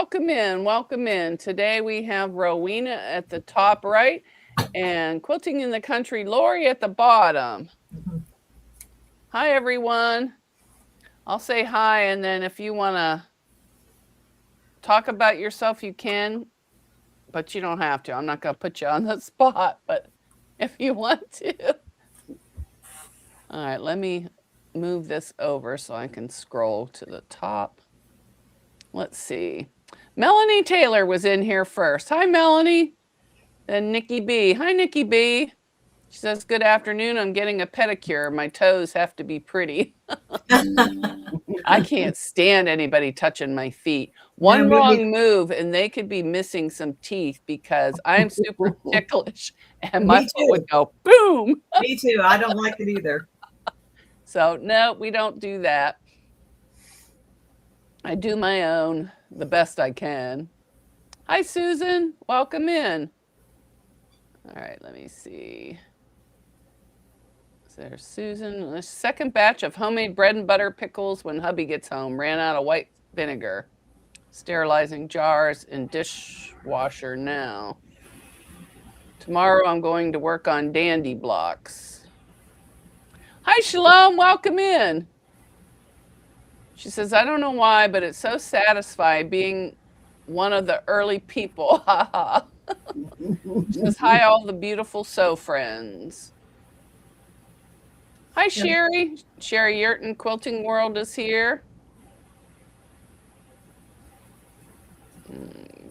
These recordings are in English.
welcome in, welcome in. Today we have Rowena at the top right and Quilting in the Country Lori at the bottom. Hi, everyone. I'll say hi, and then if you want to talk about yourself, you can, but you don't have to. I'm not going to put you on the spot, but if you want to. All right, let me move this over so I can scroll to the top. Let's see. Melanie Taylor was in here first. Hi, Melanie. Then Nikki B. Hi, Nikki B. She says, good afternoon. I'm getting a pedicure. My toes have to be pretty. I can't stand anybody touching my feet. One wrong move and they could be missing some teeth because I'm super ticklish and my foot would go boom. Me too. I don't like it either. So no, we don't do that. I do my own the best I can. Hi, Susan. Welcome in. All right, let me see. There's Susan. The second batch of homemade bread and butter pickles when hubby gets home. Ran out of white vinegar. Sterilizing jars in dishwasher now. Tomorrow I'm going to work on dandy blocks. Hi, Shalom. Welcome in. She says, I don't know why, but it's so satisfying being one of the early people. She says, hi, all the beautiful sew friends. Hi, Sherry. Sherry Yurton, Quilting World is here.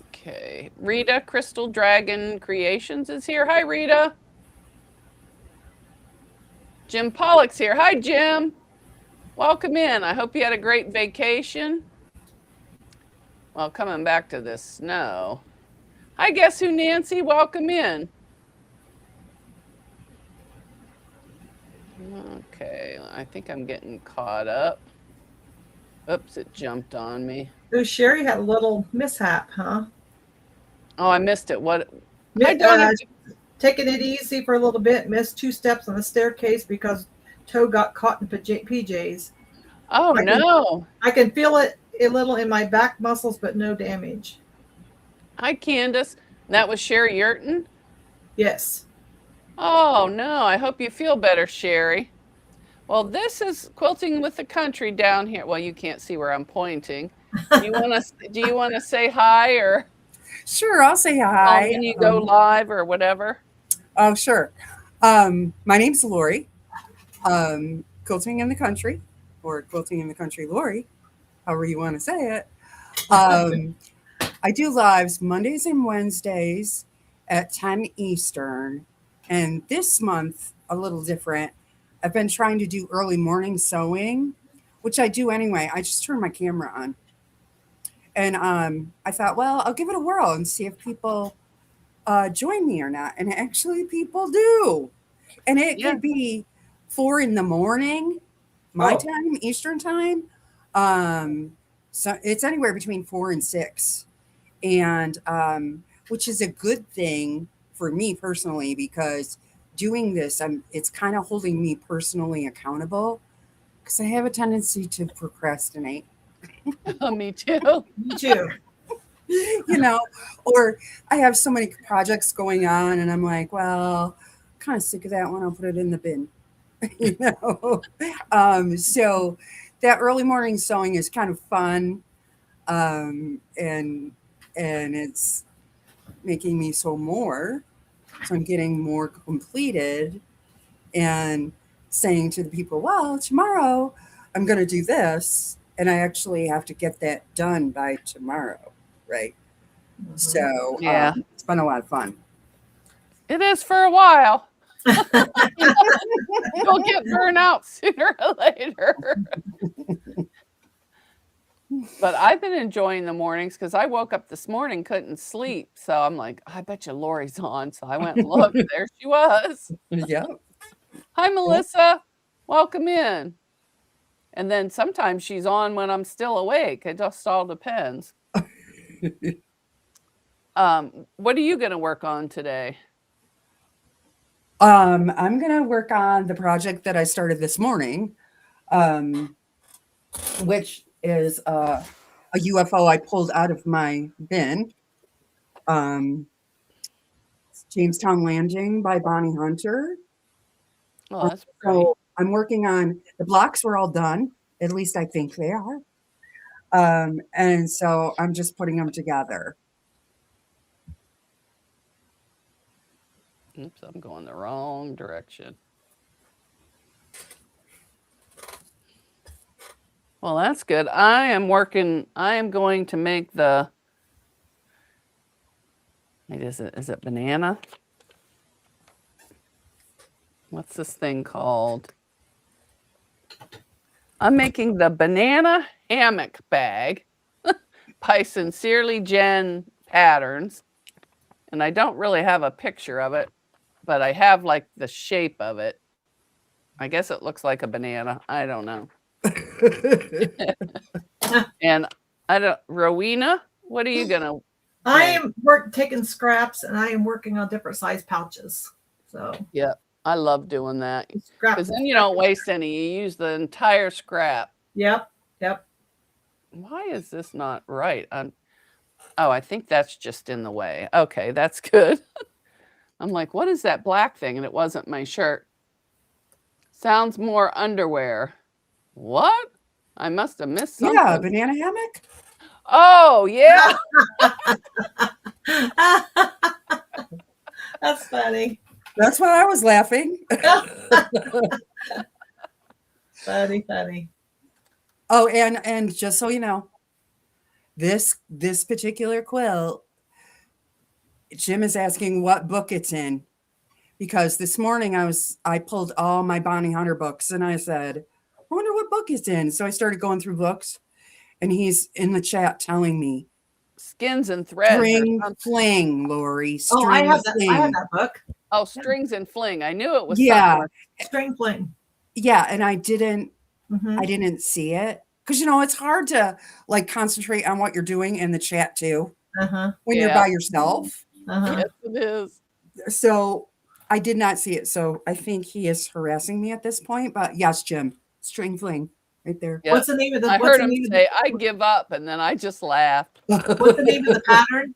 Okay. Rita, Crystal Dragon Creations is here. Hi, Rita. Jim Pollock's here. Hi, Jim. Welcome in. I hope you had a great vacation. Well, coming back to this snow. Hi, Guess Who, Nancy? Welcome in. Okay, I think I'm getting caught up. Oops, it jumped on me. Oh, Sherry had a little mishap, huh? Oh, I missed it. What? Taking it easy for a little bit. Missed 2 steps on the staircase because toe got caught in PJs. Oh, no. I can feel it a little in my back muscles, but no damage. Hi, Candace. That was Sherry Yurton? Yes. Oh, no. I hope you feel better, Sherry. Well, this is Quilting with the Country down here. Well, you can't see where I'm pointing. Do you want to say hi or? Sure, I'll say hi. When you go live or whatever. Oh, sure. My name's Lori. Quilting in the Country, or Quilting in the Country Lori, however you want to say it. I do lives Mondays and Wednesdays at 10 Eastern. And this month, a little different. I've been trying to do early morning sewing, which I do anyway. I just turn my camera on. And I thought, well, I'll give it a whirl and see if people join me or not. And actually people do. And it could be 4 a.m, my time, Eastern time. So it's anywhere between 4 and 6. And which is a good thing for me personally, because doing this, it's kind of holding me personally accountable because I have a tendency to procrastinate. Oh, me too. Me too. You know, or I have so many projects going on and I'm like, well, kind of sick of that one. I'll put it in the bin. You know, so that early morning sewing is kind of fun. And it's making me sew more. So I'm getting more completed and saying to the people, well, tomorrow I'm going to do this. And I actually have to get that done by tomorrow. Right. Mm-hmm. So it's been a lot of fun. It is for a while. You'll get burned out sooner or later. But I've been enjoying the mornings because I woke up this morning, couldn't sleep. So I'm like, I bet you Lori's on. So I went and looked. There she was. Yeah. Hi, Melissa. Welcome in. And then sometimes she's on when I'm still awake. It just all depends. What are you going to work on today? I'm going to work on the project that I started this morning, which is a UFO I pulled out of my bin. Jamestown Landing by Bonnie Hunter. Oh, that's great. So I'm working on the blocks were all done. At least I think they are. And so I'm just putting them together. Oops, I'm going the wrong direction. Well, that's good. I am going to make the, wait, is it banana? What's this thing called? I'm making the banana hammock bag by Sincerely Jen Patterns. And I don't really have a picture of it, but I have like the shape of it. I guess it looks like a banana. I don't know. And Rowena, what are you gonna? I am taking scraps and I am working on different size pouches. So yeah, I love doing that scrap. because then you don't waste any. You use the entire scrap. Yep. Why is this not right? Oh, I think that's just in the way. Okay, that's good. I'm like, what is that black thing? And it wasn't my shirt. Sounds more underwear. What? I must have missed something. Yeah, banana hammock. Oh, yeah. That's funny. That's why I was laughing. Funny. Oh, and just so you know, this particular quilt, Jim is asking what book it's in, because this morning I pulled all my Bonnie Hunter books and I said, I wonder what book it's in. So I started going through books, and he's in the chat telling me Skins and Threads. String Fling, Lori. Oh, I have that book. Oh, Strings and Fling. I knew it was Yeah. String Fling. Yeah, and I didn't see it because it's hard to like concentrate on what you're doing in the chat too when you're by yourself. Yes, it is. So I did not see it. So I think he is harassing me at this point. But yes, Jim, String Fling, right there. Yep. What's the name of the? I heard him say, "I give up," and then I just laughed. What's the name of the pattern?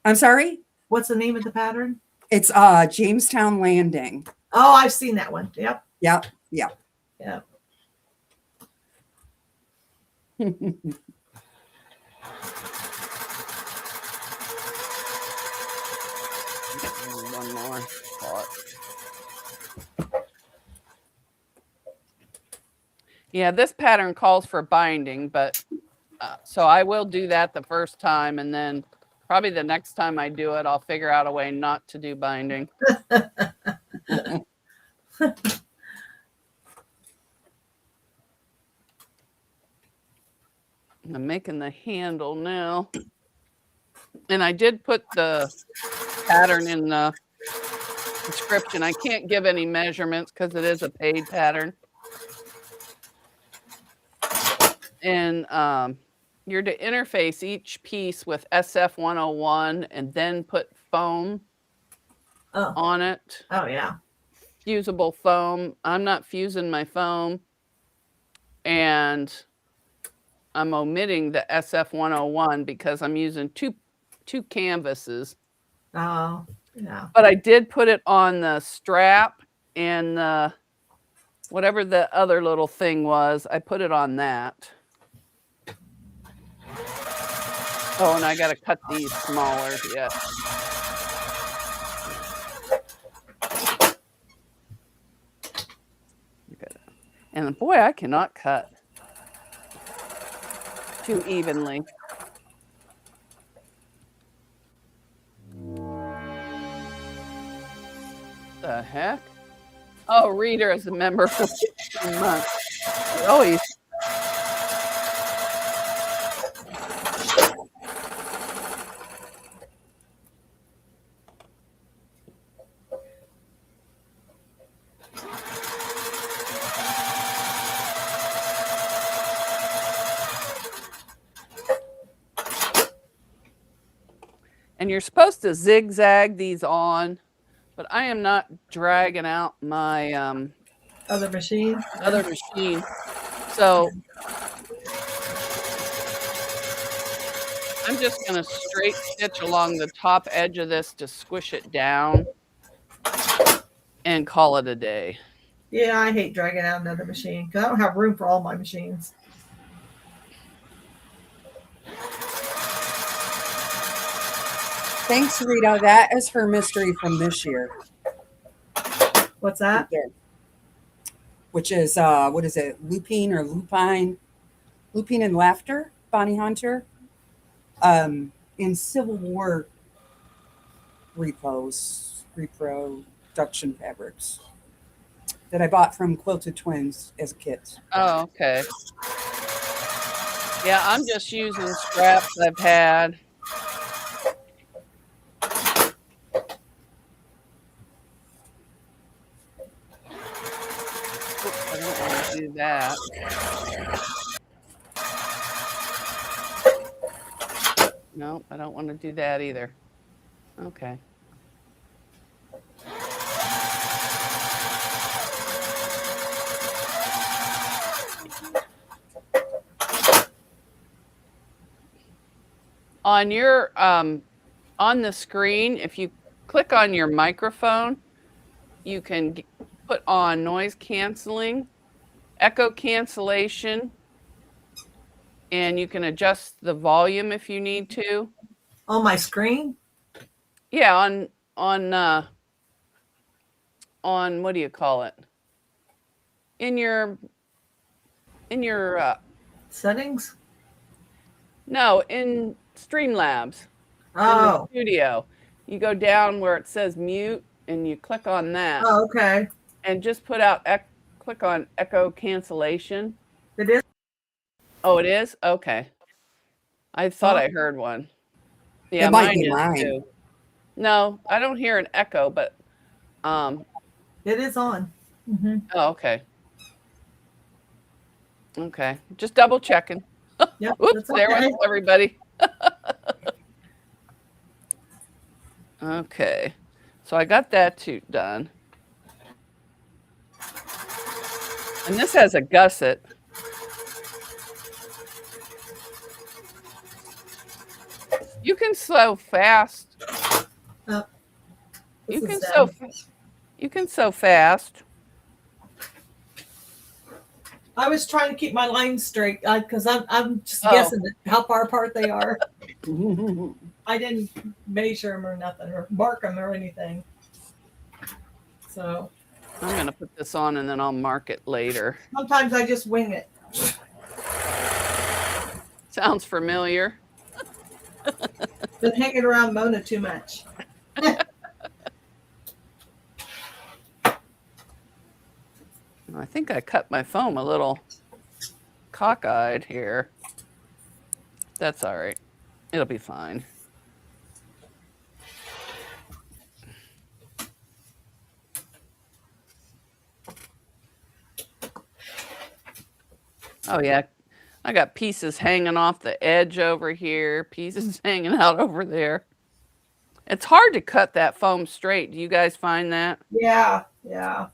I'm sorry. What's the name of the pattern? It's Jamestown Landing. Oh, I've seen that one. Yep. One more thought. Yeah, this pattern calls for binding, but so I will do that the first time, and then probably the next time I do it, I'll figure out a way not to do binding. I'm making the handle now. And I did put the pattern in the description. I can't give any measurements because it is a paid pattern. And you're to interface each piece with SF 101 and then put foam on it. Oh, yeah. Fusible foam. I'm not fusing my foam. And I'm omitting the SF 101 because I'm using two canvases. Oh, yeah. But I did put it on the strap and whatever the other little thing was, I put it on that. Oh, and I got to cut these smaller. Yeah. And boy, I cannot cut too evenly. The heck? Oh, Reader is a member for 15 months. Oh, he's and you're supposed to zigzag these on, but I am not dragging out my other machine. So I'm just going to straight stitch along the top edge of this to squish it down and call it a day. Yeah, I hate dragging out another machine because I don't have room for all my machines. Thanks, Rita. That is her mystery from this year. What's that? Which is, what is it? Lupine or Lupine? Lupine and Laughter, Bonnie Hunter. In Civil War reproduction fabrics that I bought from Quilted Twins as a kit. Oh, okay. Yeah, I'm just using scraps I've had. Oops, I don't want to do that. No, I don't want to do that either. Okay. On your on the screen, if you click on your microphone, you can put on noise canceling, echo cancellation, and you can adjust the volume if you need to. On my screen? Yeah, on what do you call it? In your Settings? no, in Streamlabs. In the Oh. studio. You go down where it says mute and you click on that. Oh, okay. And just put out click on echo cancellation. It is? Oh, it is? Okay. I thought I heard one. Yeah, It might mine be is mine. too. No, I don't hear an echo, but it is on. Mm-hmm. Oh, okay. Okay. Just double checking. Yep. Oops, there okay. went everybody. Okay. So I got that too done. And this has a gusset. You can sew fast. You can sew. You can sew fast. I was trying to keep my lines straight because I'm just guessing how far apart they are. I didn't measure them or nothing or mark them or anything. So I'm going to put this on and then I'll mark it later. Sometimes I just wing it. Sounds familiar. Been hanging around Mona too much. I think I cut my foam a little cockeyed here. That's all right. It'll be fine. Oh, yeah. I got pieces hanging off the edge over here, pieces hanging out over there. It's hard to cut that foam straight. Do you guys find that? Yeah, yeah.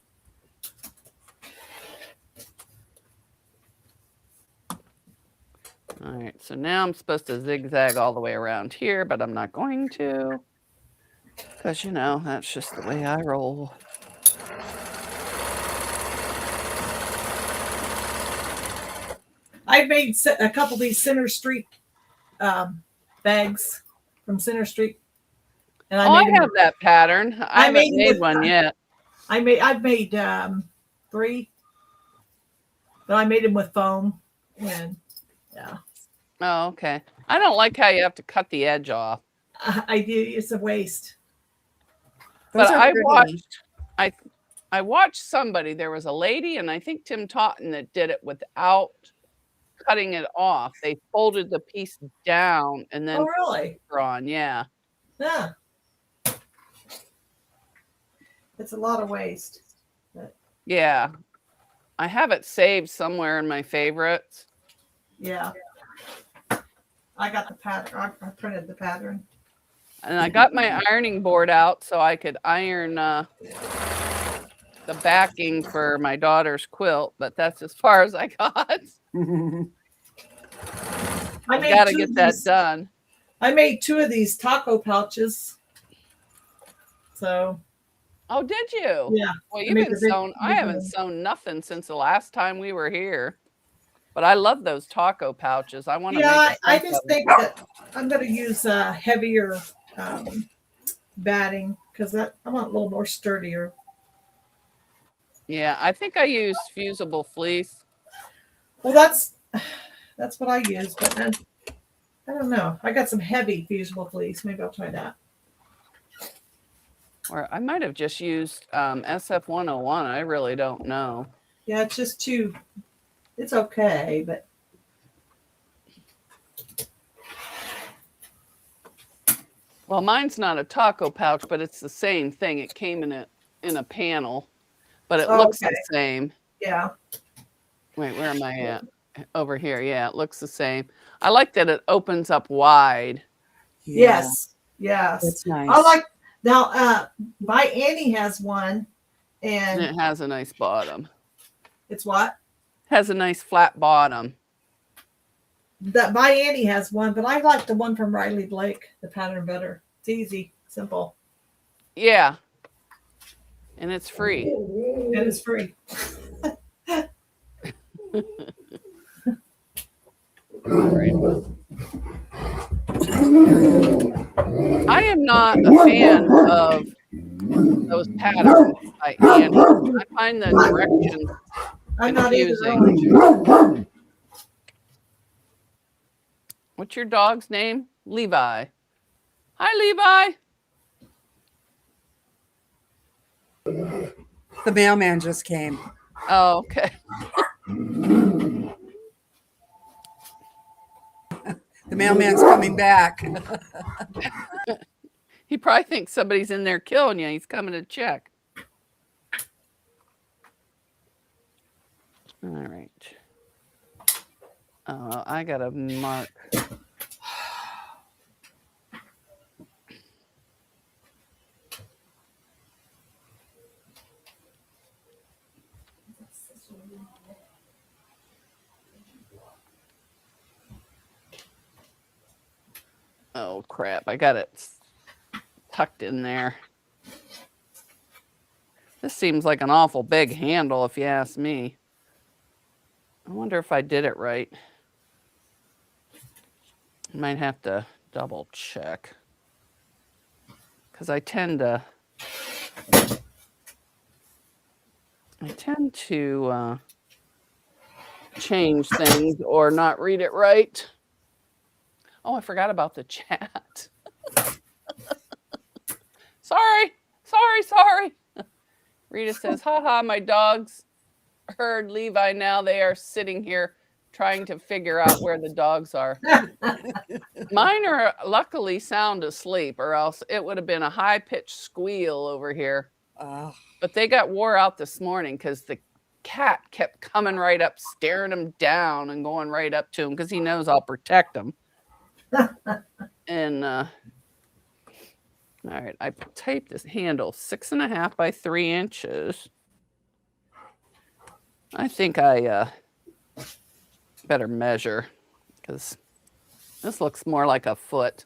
All right, so now I'm supposed to zigzag all the way around here, but I'm not going to. Because, you know, that's just the way I roll. I've made a couple of these Center Street bags from Center Street. And I have that pattern. I haven't made one yet. I've made 3, but I made them with foam. And yeah. Oh, okay. I don't like how you have to cut the edge off. I do. It's a waste. But I watched somebody. There was a lady, and I think Tim Totten that did it without cutting it off. They folded the piece down and then on. Yeah. Yeah. It's a lot of waste. But... Yeah. I have it saved somewhere in my favorites. Yeah. I got the pattern. I printed the pattern. And I got my ironing board out so I could iron the backing for my daughter's quilt, but that's as far as I got. I got to get that done. I made 2 of these taco pouches. So Oh, did you? yeah, Well, I you've made been the big, sewn. I big haven't one. sewn nothing since the last time we were here. But I love those taco pouches. I want to make a Yeah, I bunch just of them. think that I'm going to use heavier batting because I want a little more sturdier. Yeah, I think I used fusible fleece. Well, that's what I use, but then I don't know. I got some heavy fusible fleece. Maybe I'll try that. Or I might have just used SF101. I really don't know. Yeah, it's just too. It's okay, but Well, mine's not a taco pouch, but it's the same thing. It came in a panel, but it looks okay. the same. Yeah. Wait, where am I at? Over here. Yeah, it looks the same. I like that it opens up wide. Yeah, Yes. Yes. that's nice. I like now. My Annie has one, And and it has a nice bottom. it's what Has a nice flat bottom. that my Annie has one, but I like the one from Riley Blake, the pattern better. It's easy, simple, Yeah. And it's free. and it's free. I am not a fan of those patterns by Annie. I find the directions I'm not either. confusing. Really. What's your dog's name? Levi. Hi, Levi. The mailman just came. Oh, okay. The mailman's coming back. He probably thinks somebody's in there killing you. He's coming to check. All right. Oh, I got to mark. Oh, crap. I got it tucked in there. This seems like an awful big handle, if you ask me. I wonder if I did it right. I might have to double check. Because I tend to change things or not read it right. Oh, I forgot about the chat. Sorry. Rita says, haha, my dogs heard Levi now. They are sitting here trying to figure out where the dogs are. Mine are luckily sound asleep, or else it would have been a high-pitched squeal over here. But they got wore out this morning because the cat kept coming right up, staring him down and going right up to him because he knows I'll protect him. And all right, I taped this handle 6.5 by 3 inches. I think I better measure because this looks more like a foot.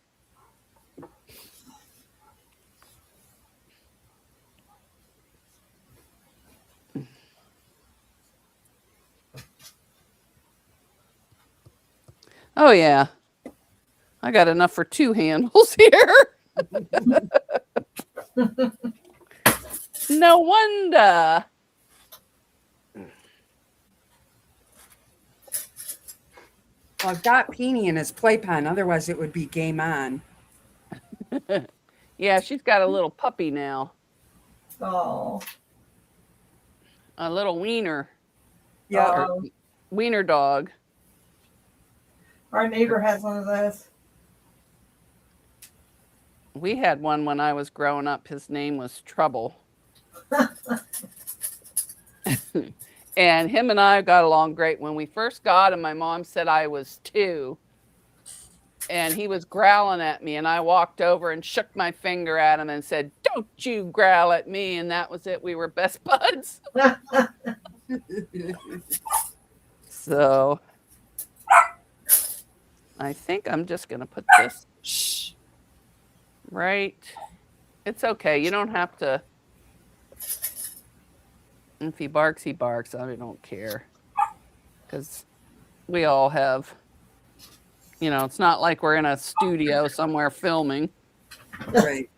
Oh yeah, I got enough for 2 handles here. No wonder. Well, I've got Peony in his playpen. Otherwise, it would be game on. Yeah, she's got a little puppy now. Oh. A little wiener. Yeah. Wiener dog. Our neighbor has one of those. We had one when I was growing up. His name was Trouble. And him and I got along great. When we first got him, my mom said I was 2. And he was growling at me. And I walked over and shook my finger at him and said, "Don't you growl at me." And that was it. We were best buds. So I think I'm just going to put this right. It's okay. You don't have to. If he barks, he barks. I don't care. Because we all have, it's not like we're in a studio somewhere filming. Right.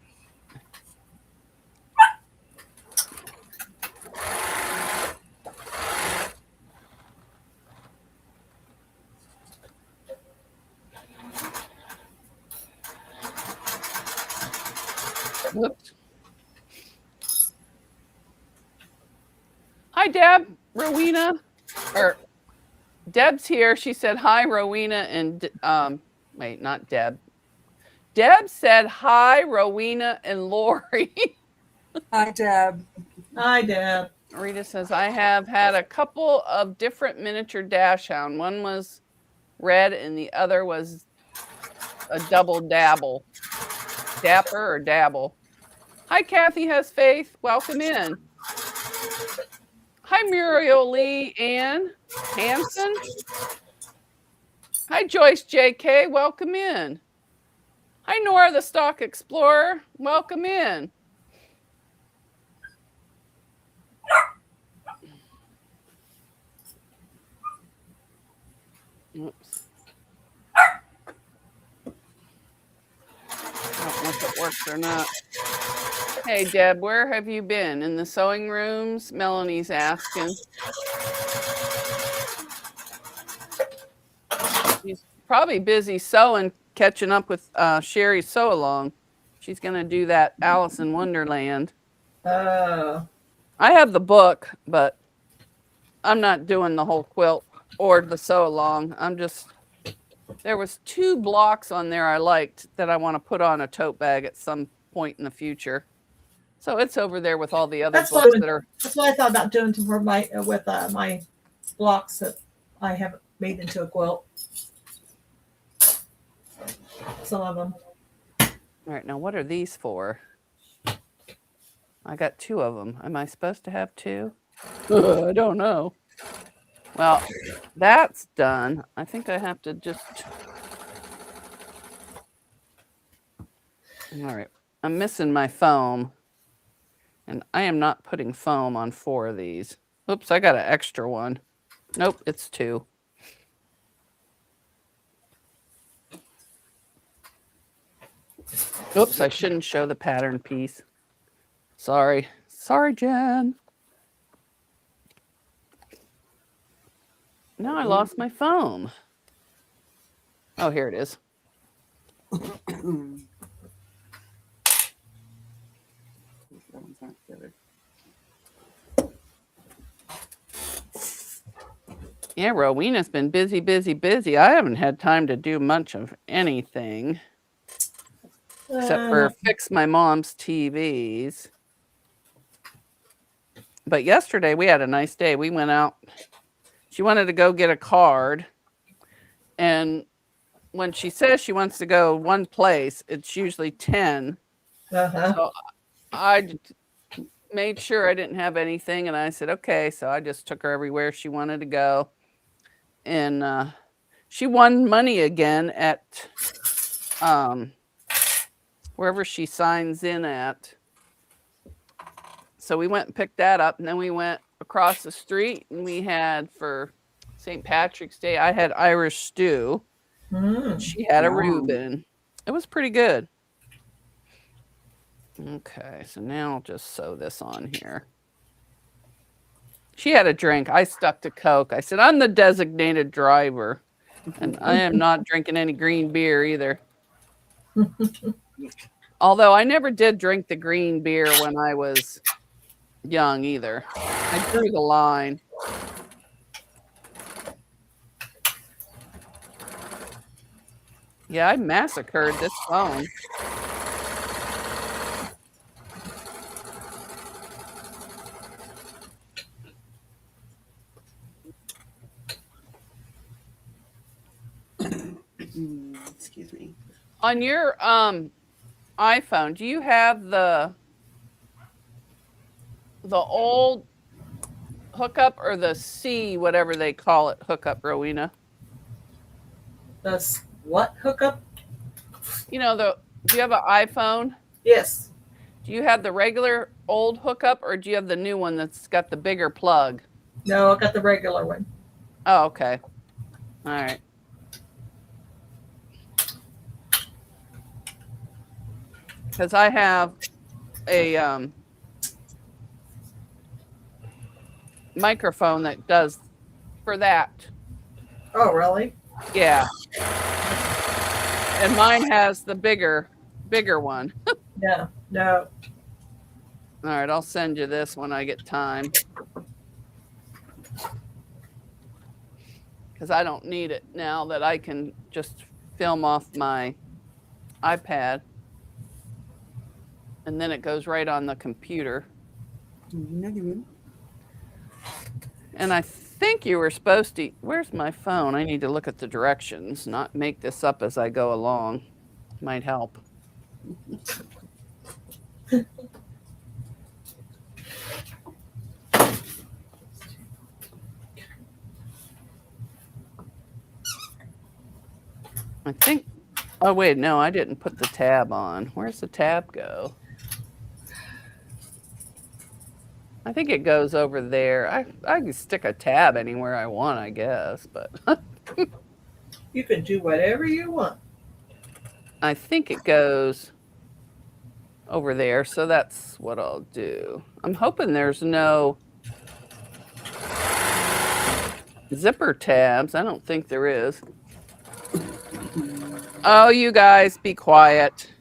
Whoops. Hi, Deb. Rowena. Or Deb's here. She said, hi, Rowena. And, wait, not Deb. Deb said, hi, Rowena and Lori. Hi, Deb. Hi, Deb. Rita says, I have had a couple of different miniature dachshund. One was red and the other was a double dabble. Dapper or dabble. Hi, Kathy Has Faith. Welcome in. Hi, Muriel Lee Ann Hanson. Hi, Joyce JK. Welcome in. Hi, Nora the Stock Explorer. Welcome in. Oops. I don't know if it works or not. Hey, Deb, where have you been? In the sewing rooms? Melanie's asking. She's probably busy sewing, catching up with Sherry's sew along. She's going to do that Alice in Wonderland. Oh. I have the book, but I'm not doing the whole quilt or the sew along. There was 2 blocks on there I liked that I want to put on a tote bag at some point in the future. So it's over there with all the other books that are. That's what I thought about doing for my my blocks that I haven't made into a quilt. Some of them. All right, now what are these for? I got 2 of them. Am I supposed to have 2? I don't know. Well, that's done. I think I have to just. All right, I'm missing my foam. And I am not putting foam on 4 of these. Oops, I got an extra one. Nope, it's 2. Oops, I shouldn't show the pattern piece. Sorry. Sorry, Jen. Now I lost my foam. Oh, here it is. Yeah, Rowena's been busy, busy, busy. I haven't had time to do much of anything except for fix my mom's TVs. But yesterday we had a nice day. We went out. She wanted to go get a card. And when she says she wants to go one place, it's usually 10. So I made sure I didn't have anything. And I said, okay. So I just took her everywhere she wanted to go. And she won money again at wherever she signs in at. So we went and picked that up, and then we went across the street, and we had for St. Patrick's Day, I had Irish stew. She had a Reuben. It was pretty good. Okay, so now I'll just sew this on here. She had a drink. I stuck to Coke. I said, I'm the designated driver, and I am not drinking any green beer either. Although I never did drink the green beer when I was young either. I drew the line. Yeah, I massacred this phone. Excuse me. On your iPhone, do you have the old hookup or the C, whatever they call it, hookup, Rowena? That's What hookup? You know, do you have an iPhone? Yes. Do you have the regular old hookup or do you have the new one that's got the bigger plug? No, I got the regular one. Oh, okay. All right. Because I have a microphone that does for that. Oh, really? Yeah. And mine has the bigger one. No, no. All right, I'll send you this when I get time. Because I don't need it now that I can just film off my iPad. And then it goes right on the computer. And I think you were supposed to. Where's my phone? I need to look at the directions, not make this up as I go along. Might help. I think. Oh, wait, no, I didn't put the tab on. Where's the tab go? I think it goes over there. I can stick a tab anywhere I want, I guess, but You can do whatever you want. I think it goes over there, so that's what I'll do. I'm hoping there's no zipper tabs. I don't think there is. Oh, you guys, be quiet.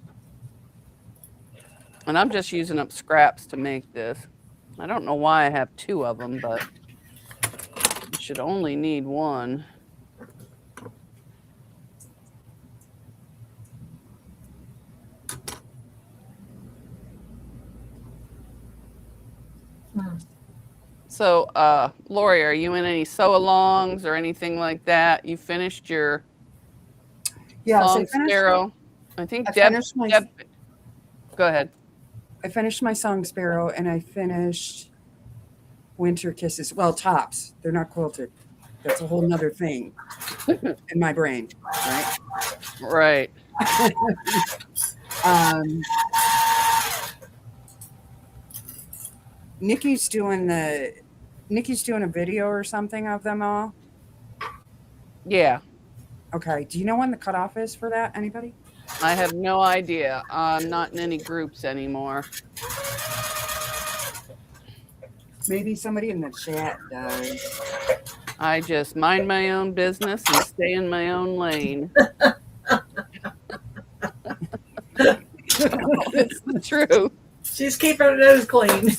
And I'm just using up scraps to make this. I don't know why I have two of them, but I should only need one. So, Lori, are you in any sew-alongs or anything like that? You finished your Song Sparrow? I think Deb. Go ahead. I finished my Song Sparrow and I finished Winter Kisses. Well, tops. They're not quilted. That's a whole nother thing in my brain, right? Right. Nikki's doing a video or something of them all. Yeah. Okay. Do you know when the cutoff is for that? Anybody? I have no idea. I'm not in any groups anymore. Maybe somebody in the chat does. I just mind my own business and stay in my own lane. It's the truth. She's keeping her nose clean.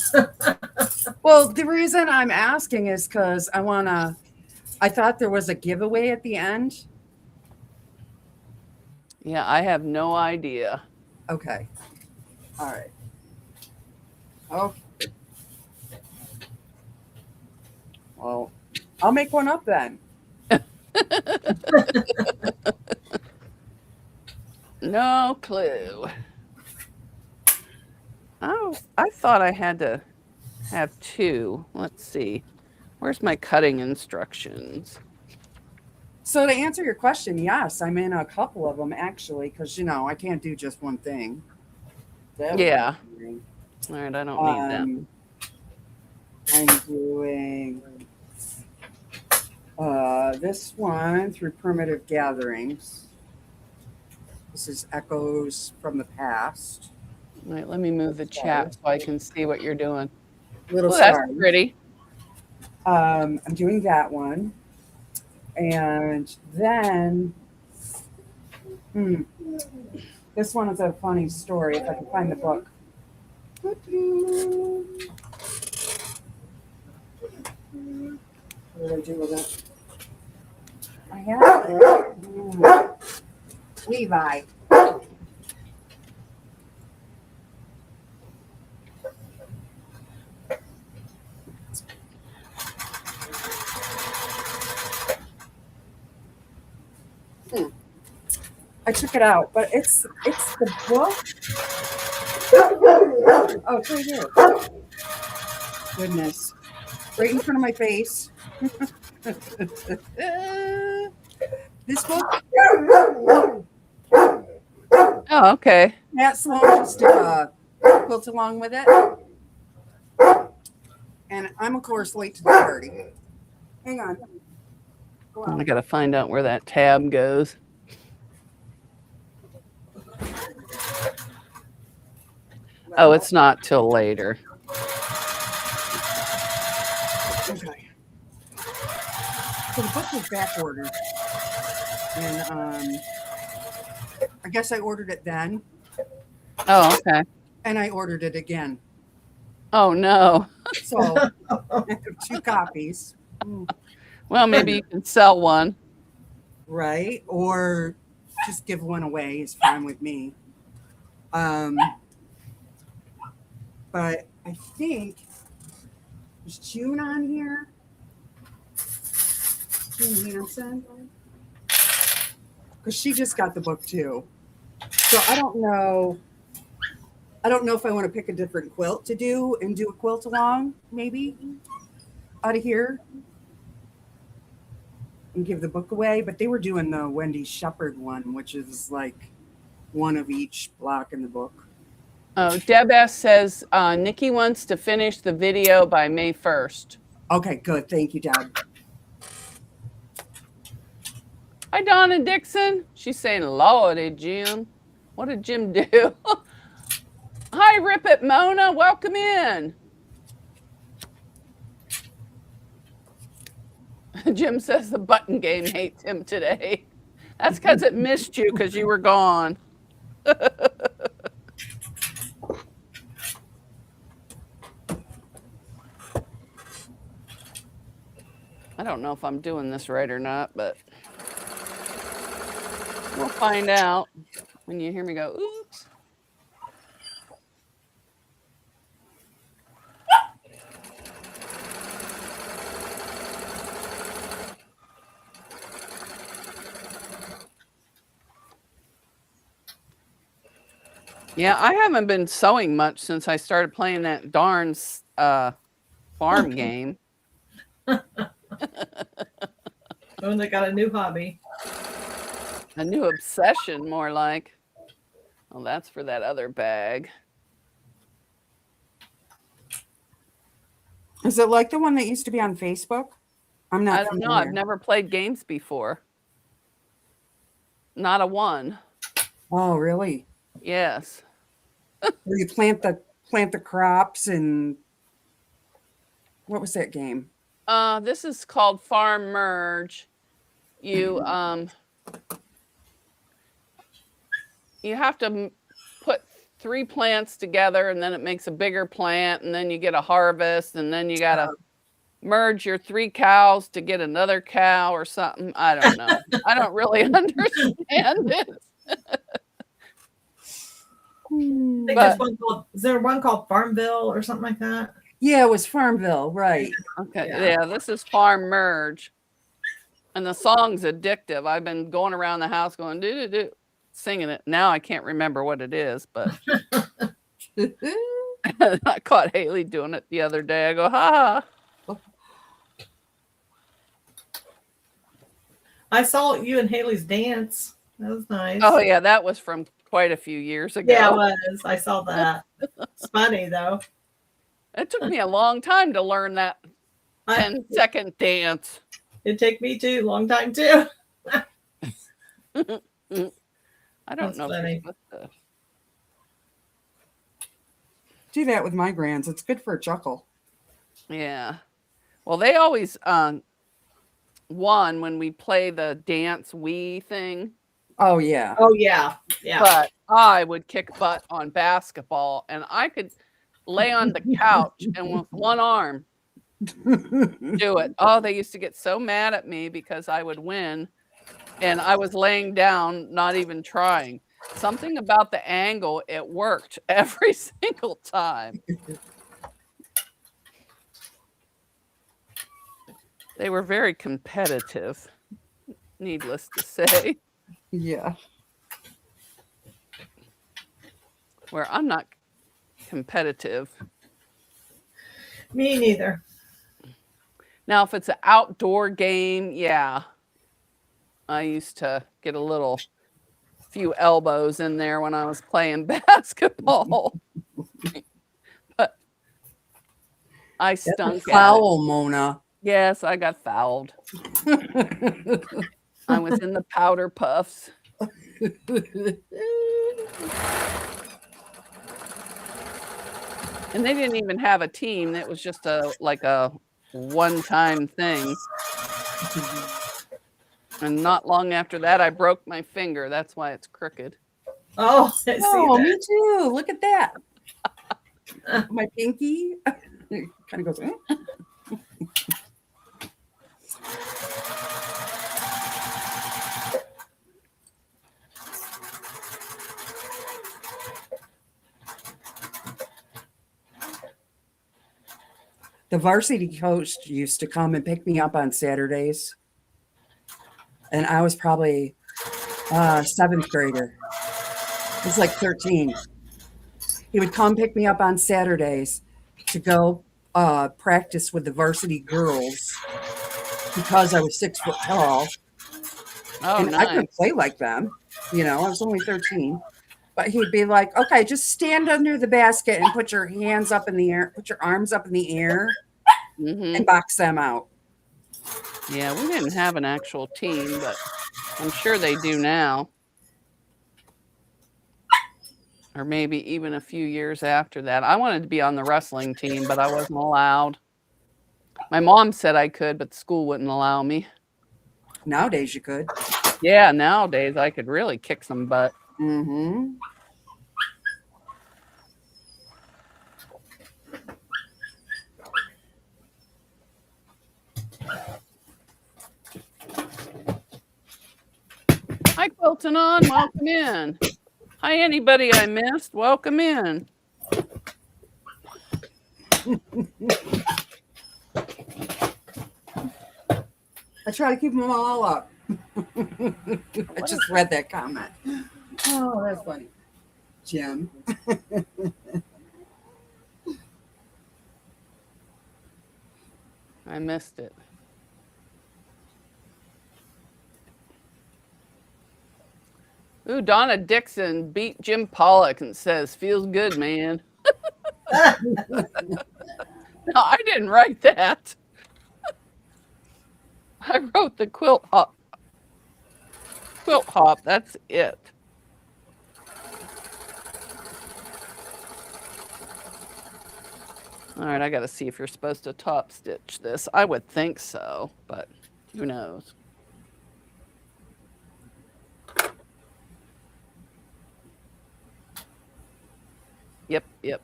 Well, the reason I'm asking is because I thought there was a giveaway at the end. Yeah, I have no idea. Okay. All right. Okay. Well, I'll make one up then. No clue. Oh, I thought I had to have two. Let's see. Where's my cutting instructions? So to answer your question, yes, I'm in a couple of them actually, because I can't do just one thing. Yeah. All right, I don't need them. I'm doing this one through Primitive Gatherings. This is Echoes from the Past. All right, let me move the chat so I can see what you're doing. Little That's Stars. pretty. I'm doing that one. And then this one is a funny story if I can find the book. What did I do with it? I have it. Levi. I took it out, but it's the book. Oh, it's right here. Goodness. Right in front of my face. This book, Oh, okay. Matt Sloan just quilt along with it. And I'm, of course, late to the party. Hang on. Go I out. got to find out where that tab goes. Oh, it's not till later. Okay. So the book was back ordered. And I guess I ordered it then. Oh, okay. And I ordered it again. Oh, no. So I have 2 copies. Well, maybe you can sell one. Right? Or just give one away is fine with me. But I think, is June on here? June Hansen? Because she just got the book too. So I don't know. I don't know if I want to pick a different quilt to do and do a quilt along, maybe, out of here. And give the book away. But they were doing the Wendy Shepherd one, which is like one of each block in the book. Oh, Deb S. says Nikki wants to finish the video by May 1st. Okay, good. Thank you, Deb. Hi, Donna Dixon. She's saying, Lordy, Jim. What did Jim do? Hi, Rip It Mona. Welcome in. Jim says the button game hates him today. That's because it missed you because you were gone. I don't know if I'm doing this right or not, but we'll find out when you hear me go, oops. Yeah, I haven't been sewing much since I started playing that darn farm game. When they got a new hobby. A new obsession, more like. Oh, that's for that other bag. Is it like the one that used to be on Facebook? I'm not. I don't know. I've never played games before. Not a one. Oh, really? Yes. Where you plant the crops and what was that game? This is called Farm Merge. You you have to put 3 plants together, and then it makes a bigger plant, and then you get a harvest, and then you gotta merge your 3 cows to get another cow or something. I don't know. I don't really understand it. I think But- is there one called Farmville or something like that? Yeah, it was Farmville, right? Okay, Yeah. yeah, this is Farm Merge. And the song's addictive. I've been going around the house going do singing it. Now I can't remember what it is, but I caught Haley doing it the other day. I go, ha ha. I saw you and Haley's dance. That was nice. Oh yeah, that was from quite a few years ago. Yeah, it was. I saw that. It's funny though. It took me a long time to learn that 10-second dance. It'd take me too. Long time too. I don't That's know funny. if you're supposed to. Do that with my grands. It's good for a chuckle. Yeah. Well, they always won when we play the dance Wii thing. Oh yeah. Oh yeah. Yeah. But I would kick butt on basketball, and I could lay on the couch and with one arm do it. Oh, they used to get so mad at me because I would win and I was laying down, not even trying. Something about the angle, it worked every single time. They were very competitive, needless to say, Yeah. where I'm not competitive. Me neither. Now, if it's an outdoor game, yeah. I used to get a few elbows in there when I was playing basketball. But I That's a stunk at it. foul, Mona. Yes, I got fouled. I was in the powder puffs. And they didn't even have a team. It was just a one-time thing. And not long after that, I broke my finger. That's why it's crooked. Oh, I see Oh, that. me too. Look at that. My pinky kind of goes. The varsity coach used to come and pick me up on Saturdays. And I was probably seventh grader. I was like 13. He would come pick me up on Saturdays to go practice with the varsity girls because I was 6 foot tall. Oh, And I couldn't play like them. You know, I was only 13. But he'd be like, okay, just stand under the basket and put your hands up in the air, put your arms up in the air and box them out. Yeah, we didn't have an actual team, but I'm sure they do now. Or maybe even a few years after that. I wanted to be on the wrestling team, but I wasn't allowed. My mom said I could, but school wouldn't allow me. Nowadays you could. Yeah, nowadays I could really kick some butt. Mm-hmm. Hi, Quilting on. Welcome in. Hi, anybody I missed. Welcome in. I try to keep them all up. I just read that comment. Oh, that's funny. Jim. I missed it. Ooh, Donna Dixon beat Jim Pollock and says, feels good, man. No, I didn't write that. I wrote the quilt hop. Quilt hop, that's it. All right, I got to see if you're supposed to top stitch this. I would think so, but who knows? Yep.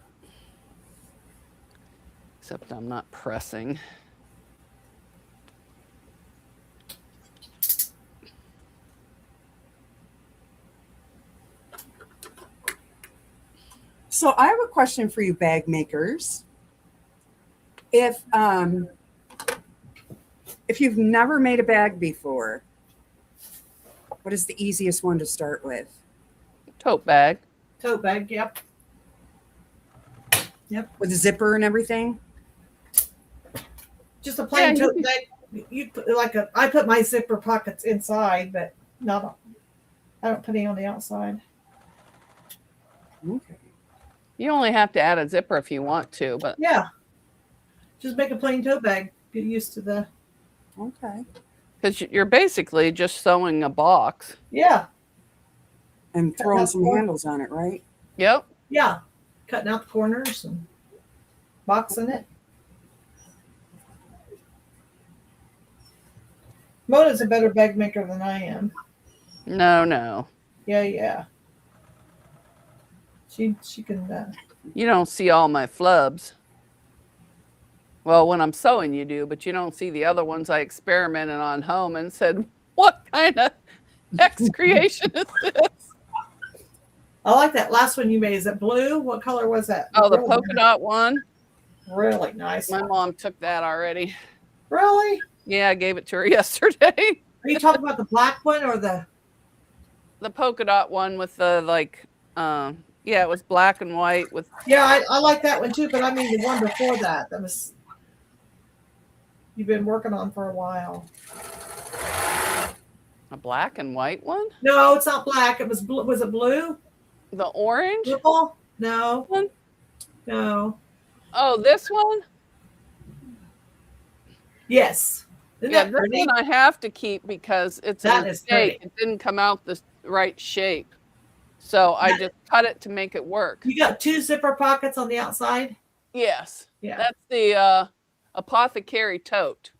Except I'm not pressing. So I have a question for you bag makers. If you've never made a bag before, what is the easiest one to start with? Tote bag. Tote bag, yep. With a zipper and everything? Just a plain Yeah, tote bag. You put I put my zipper pockets inside, but I don't put any on the outside. Okay. You only have to add a zipper if you want to, but Yeah. Just make a plain tote bag. Get used to the. Okay. because you're basically just sewing a box. Yeah. And throwing some handles on it, right? Yep. Yeah. Cutting out the corners and boxing it. Mona's a better bag maker than I am. No. Yeah. She can. You don't see all my flubs. Well, when I'm sewing, you do, but you don't see the other ones I experimented on home and said, what kind of X creation is this? I like that last one you made. Is it blue? What color was that? Oh, the polka dot one? Really nice. My mom took that already. Really? Yeah, I gave it to her yesterday. Are you talking about the black one or the polka dot one with the it was black and white with. Yeah, I like that one too, but I mean the one before that. That was you've been working on for a while. A black and white one? No, it's not black. It was blue. Was it blue? The orange Purple? No, one? no. Oh, this one? Yes. Isn't Yeah, that this pretty? one I have to keep because it's a That is mistake. pretty. It didn't come out the right shape. So I just cut it to make it work. You got 2 zipper pockets on the outside? Yes. Yeah. That's the apothecary tote.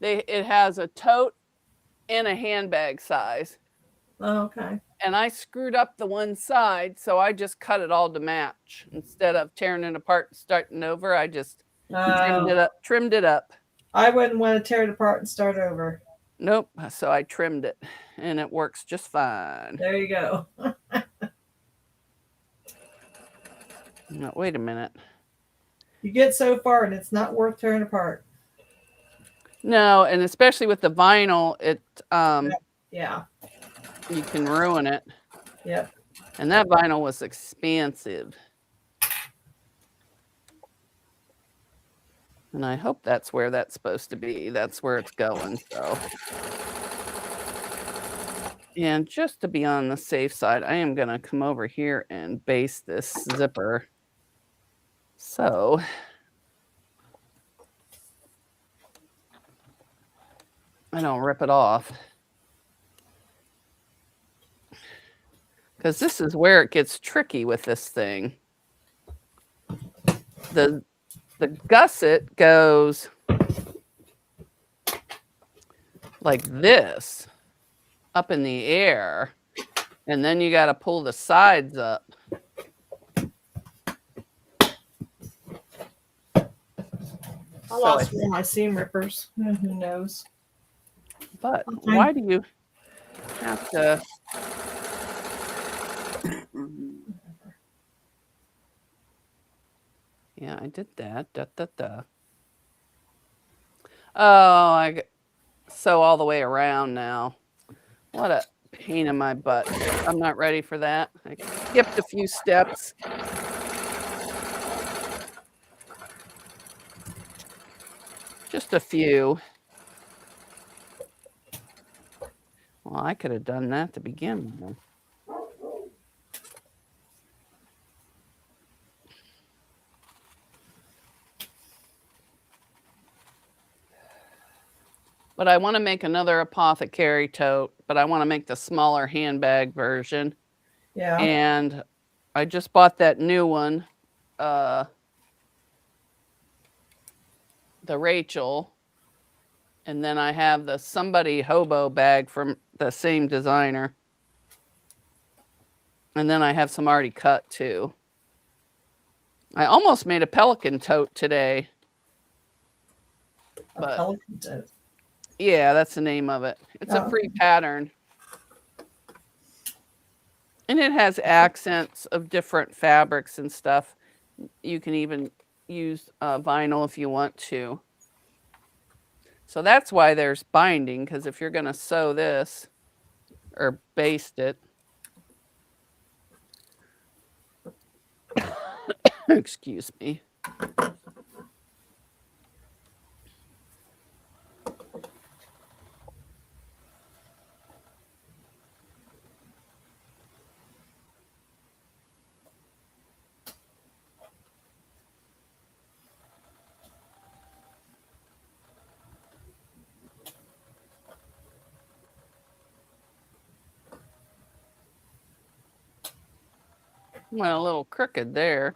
It has a tote and a handbag size. Oh, okay. And I screwed up the one side, so I just cut it all to match. Instead of tearing it apart and starting over, I just trimmed it up. I wouldn't want to tear it apart and start over. Nope. So I trimmed it and it works just fine. There you go. No, wait a minute. You get so far and it's not worth tearing apart. No, and especially with the vinyl, it Yeah. you can ruin it. Yep. And that vinyl was expensive. And I hope that's where that's supposed to be. That's where it's going. So, and just to be on the safe side, I am going to come over here and base this zipper. So, I don't rip it off. Because this is where it gets tricky with this thing. The gusset goes like this up in the air, and then you got to pull the sides up. I lost one of my seam rippers. Who knows? But Okay. why do you have to? Yeah, I did that. Oh, I sew all the way around now. What a pain in my butt. I'm not ready for that. I skipped a few steps. Just a few. Well, I could have done that to begin with. But I want to make another apothecary tote, but I want to make the smaller handbag version. Yeah. And I just bought that new one, the Rachel. And then I have the somebody hobo bag from the same designer. And then I have some already cut too. I almost made a pelican tote today. A But pelican tote. yeah, that's the name of it. It's a free pattern. And it has accents of different fabrics and stuff. You can even use vinyl if you want to. So that's why there's binding, because if you're going to sew this or baste it, excuse me. Went a little crooked there.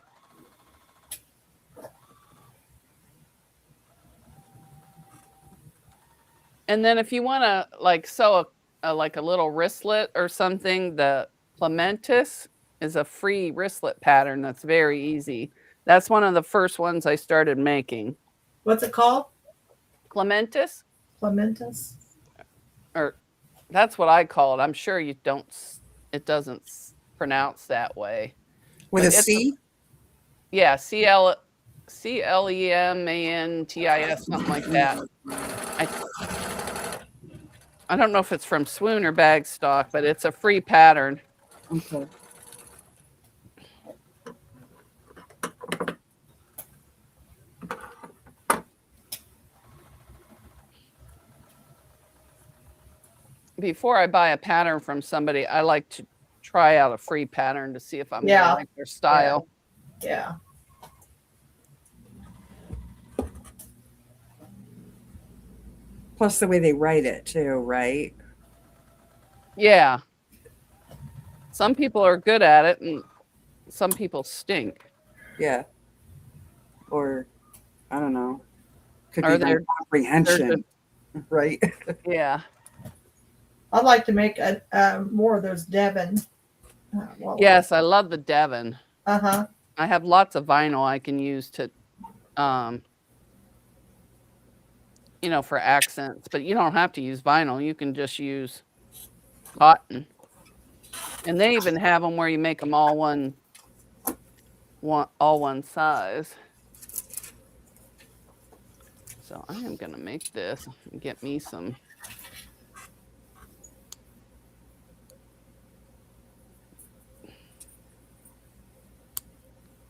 And then if you want to like sew like a little wristlet or something, the Clementis is a free wristlet pattern that's very easy. That's one of the first ones I started making. What's it called? Clementis? Clementis? Or that's what I call it. I'm sure you don't, it doesn't pronounce that way. With But a C? Yeah, Clemantis, something like that. I don't know if it's from Swoon or Bagstock, but it's a free pattern. Okay. before I buy a pattern from somebody, I like to try out a free pattern to see if I'm Yeah. gonna like their style. Yeah. Plus the way they write it too, right? Yeah. Some people are good at it and some people stink. Yeah. Or I don't know. Could Or be my comprehension, right? Yeah. I'd like to make more of those Devon. Yes, I love the Devon. Uh-huh. I have lots of vinyl I can use to for accents, but you don't have to use vinyl. You can just use cotton. And they even have them where you make them all one size. So I am going to make this and get me some.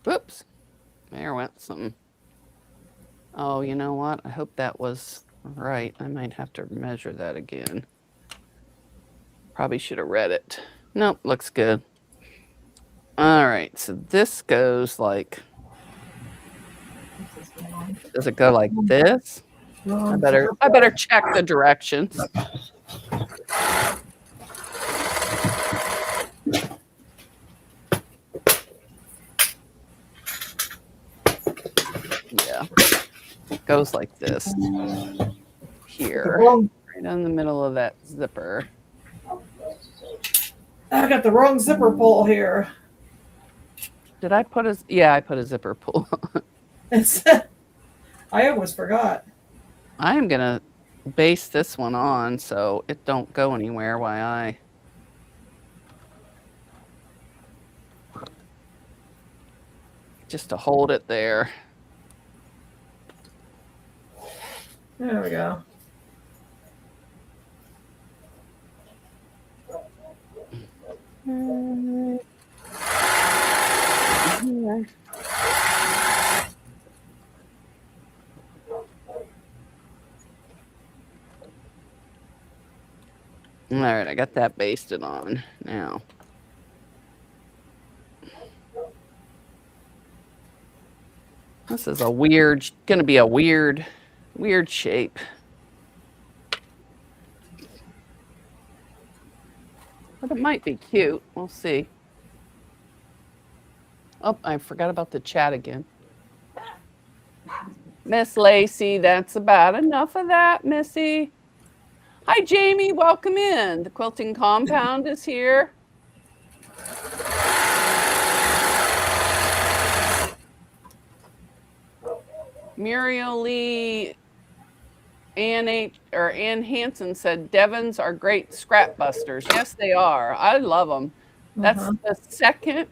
Whoops. There went some. Oh, you know what? I hope that was right. I might have to measure that again. Probably should have read it. Nope, looks good. All right, so this goes like, does it go like this? I better check the directions. Yeah, it goes like this here, right in the middle of that zipper. I got the wrong zipper pull here. Did I put a? Yeah, I put a zipper pull. I almost forgot. I am gonna base this one on so it don't go anywhere while I. Just to hold it there. There we go. All right, I got that basted on now. This is gonna be a weird shape. But it might be cute. We'll see. Oh, I forgot about the chat again. Miss Lacey, that's about enough of that, Missy. Hi, Jamie. Welcome in. The Quilting Compound is here. Muriel Lee, Ann Hansen said, Devons are great scrap busters. Yes, they are. I love them. That's the second.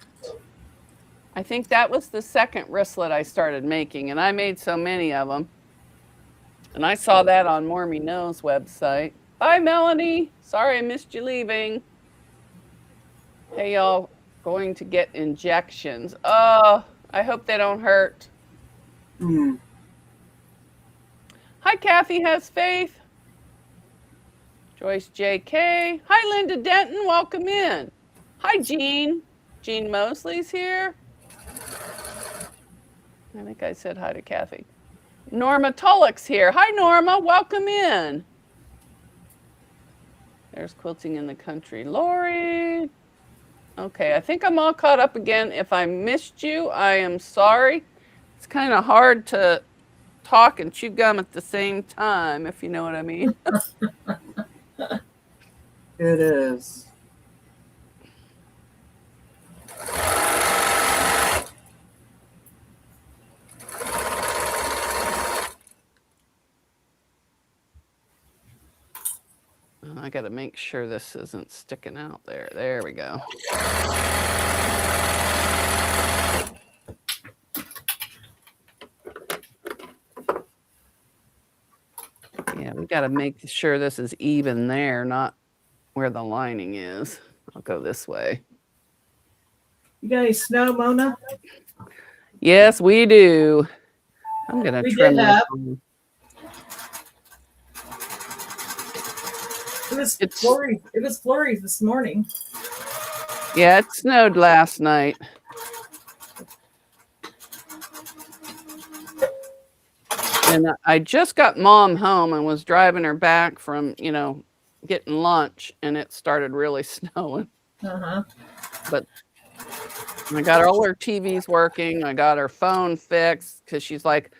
I think that was the second wristlet I started making, and I made so many of them. And I saw that on More Me Knows website. Bye, Melanie. Sorry I missed you leaving. Hey, y'all, going to get injections. Oh, I hope they don't hurt. Hi, Kathy Has Faith. Joyce J.K. Hi, Linda Denton. Welcome in. Hi, Jean. Jean Mosley's here. I think I said hi to Kathy. Norma Tullock's here. Hi, Norma. Welcome in. There's Quilting in the Country. Lori. Okay, I think I'm all caught up again. If I missed you, I am sorry. It's kind of hard to talk and chew gum at the same time, if you know what I mean. It is. I got to make sure this isn't sticking out there. There we go. Yeah, we got to make sure this is even there, not where the lining is. I'll go this way. You got any snow, Mona? Yes, we do. I'm going to trim this one. It was flurries this morning. Yeah, it snowed last night. And I just got Mom home and was driving her back from, getting lunch, and it started really snowing. Uh-huh. But I got all her TVs working. I got her phone fixed because she's like,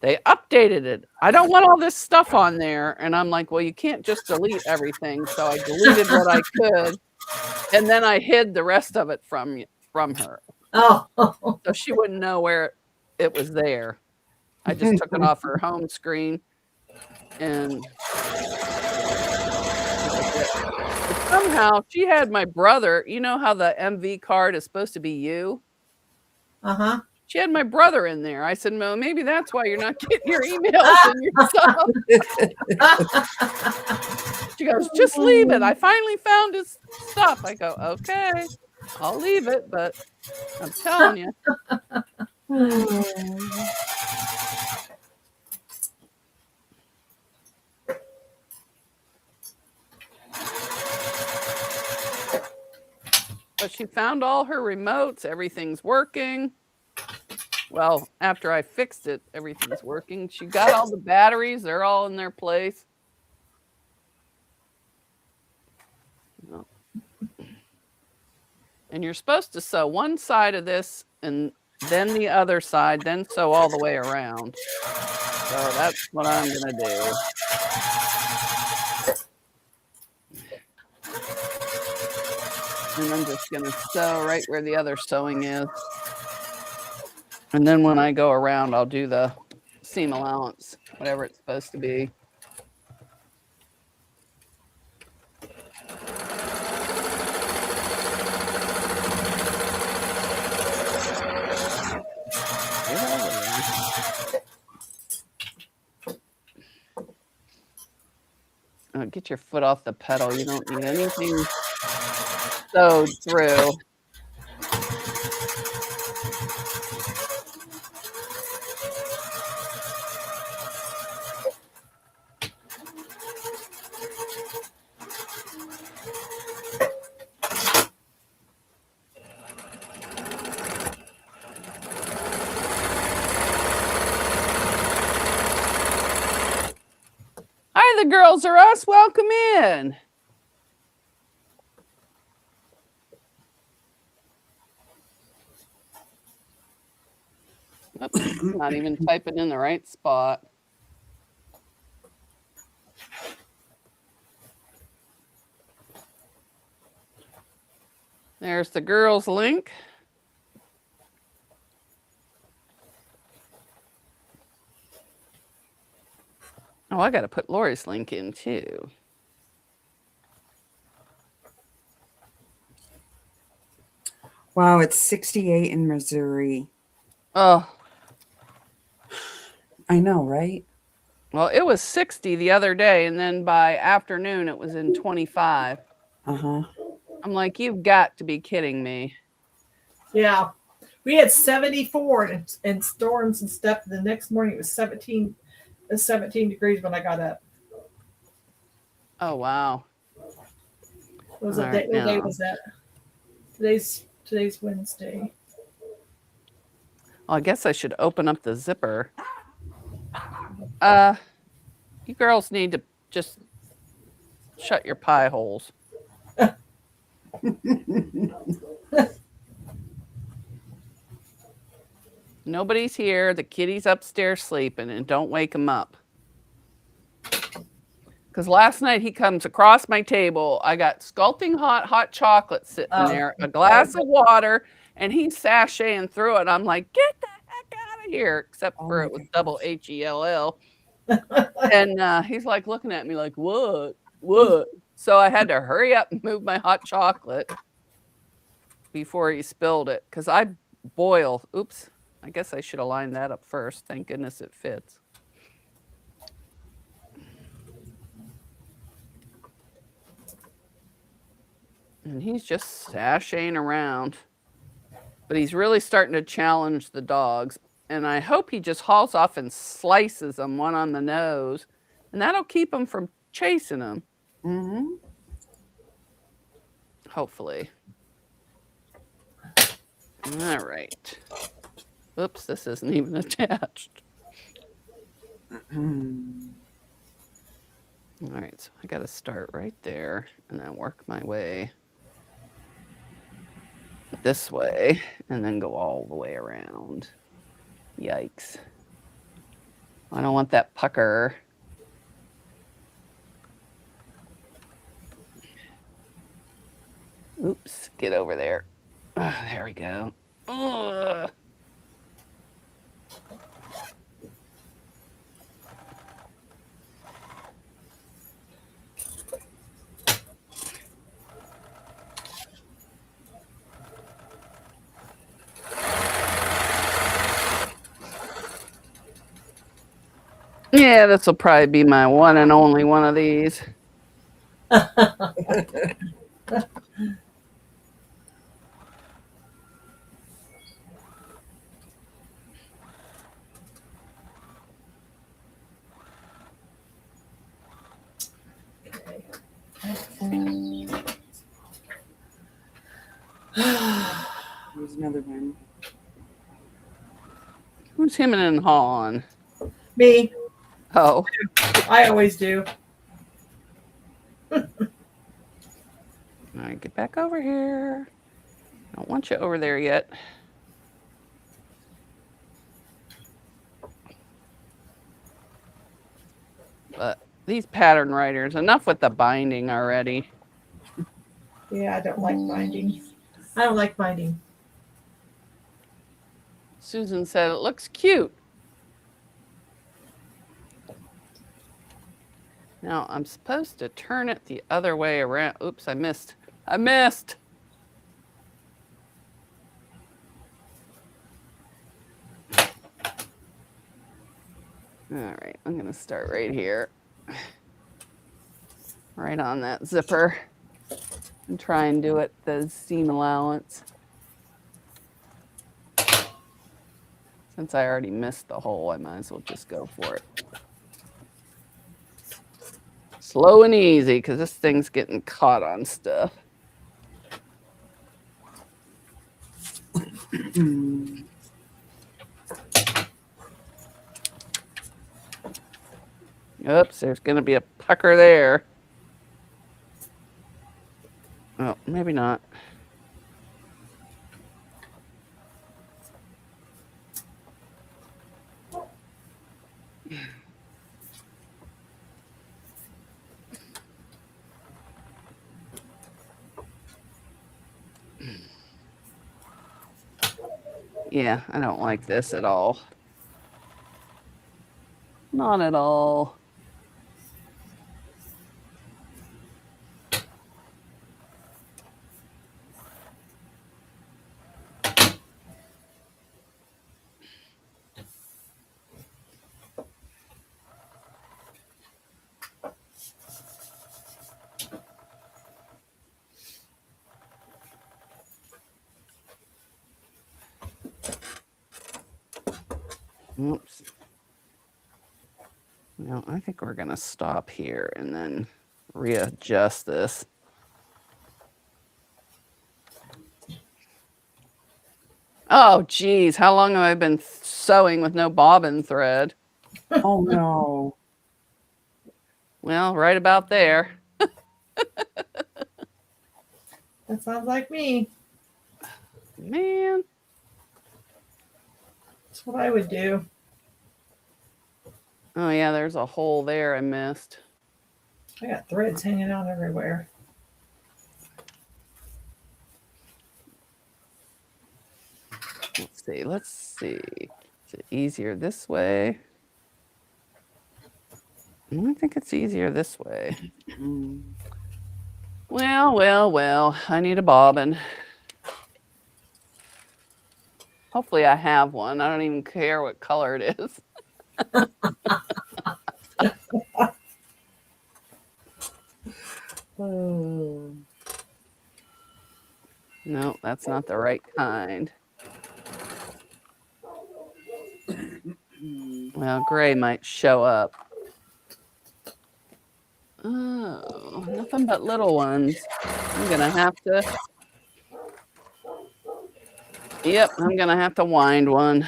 they updated it. I don't want all this stuff on there. And I'm like, well, you can't just delete everything. So I deleted what I could. And then I hid the rest of it from her. Oh. So she wouldn't know where it was there. I just took it off her home screen. And somehow she had my brother. You know how the MV card is supposed to be you? Uh-huh. She had my brother in there. I said, well, maybe that's why you're not getting your emails and your stuff. She goes, just leave it. I finally found his stuff. I go, okay, I'll leave it, but I'm telling you. But she found all her remotes. Everything's working. Well, after I fixed it, everything's working. She got all the batteries. They're all in their place. And you're supposed to sew one side of this and then the other side, then sew all the way around. So that's what I'm going to do. And I'm just going to sew right where the other sewing is. And then when I go around, I'll do the seam allowance, whatever it's supposed to be. Get your foot off the pedal. You don't need anything sewed through. Hi, the girls are us. Welcome in. Oops, not even typing in the right spot. There's the girls' link. Oh, I got to put Lori's link in too. Wow, it's 68 in Missouri. Oh, I know, right? well, it was 60 the other day, and then by afternoon it was in 25. Uh-huh. I'm like, you've got to be kidding me. Yeah. We had 74 and storms and stuff. The next morning it was 17 degrees when I got up. Oh, wow. What day was that? Today's Wednesday. Well, I guess I should open up the zipper. You girls need to just shut your pie holes. Nobody's here. The kitty's upstairs sleeping, and don't wake him up. Because last night he comes across my table. I got scalding hot chocolate sitting there, a glass of water, and he's sashaying through it. I'm like, get the heck out of here, except for it was double HELL. And he's like looking at me like, what? So I had to hurry up and move my hot chocolate before he spilled it. Because I boil. Oops. I guess I should have lined that up first. Thank goodness it fits. And he's just sashaying around. But he's really starting to challenge the dogs. And I hope he just hauls off and slices them one on the nose. And that'll keep them from chasing them. Mm-hmm. Hopefully. All right. Oops, this isn't even attached. Mm-hmm. All right, so I got to start right there and then work my way this way and then go all the way around. Yikes. I don't want that pucker. Oops, get over there. There we go. Ugh. Yeah, this will probably be my one and only one of these. Here's another one. Who's hemming and hawing? Me. Oh, I always do. all right, get back over here. I don't want you over there yet. But these pattern writers, enough with the binding already. Yeah, I don't like binding. I don't like binding. Susan said it looks cute. Now I'm supposed to turn it the other way around. Oops, I missed. I missed. All right, I'm going to start right here. Right on that zipper. And try and do it the seam allowance. Since I already missed the hole, I might as well just go for it. Slow and easy, because this thing's getting caught on stuff. Oops, there's going to be a pucker there. Oh, maybe not. Yeah, I don't like this at all. Not at all. Oops. No, I think we're going to stop here and then readjust this. Oh, geez. How long have I been sewing with no bobbin thread? Oh no. Well, right about there. That sounds like me. Man. That's what I would do. Oh, yeah, there's a hole there I missed. I got threads hanging out everywhere. Let's see. Is it easier this way? I think it's easier this way. Well, I need a bobbin. Hopefully I have one. I don't even care what color it is. No, that's not the right kind. Well, gray might show up. Oh, Nothing but little ones. I'm gonna have to. Yep, I'm gonna have to wind one.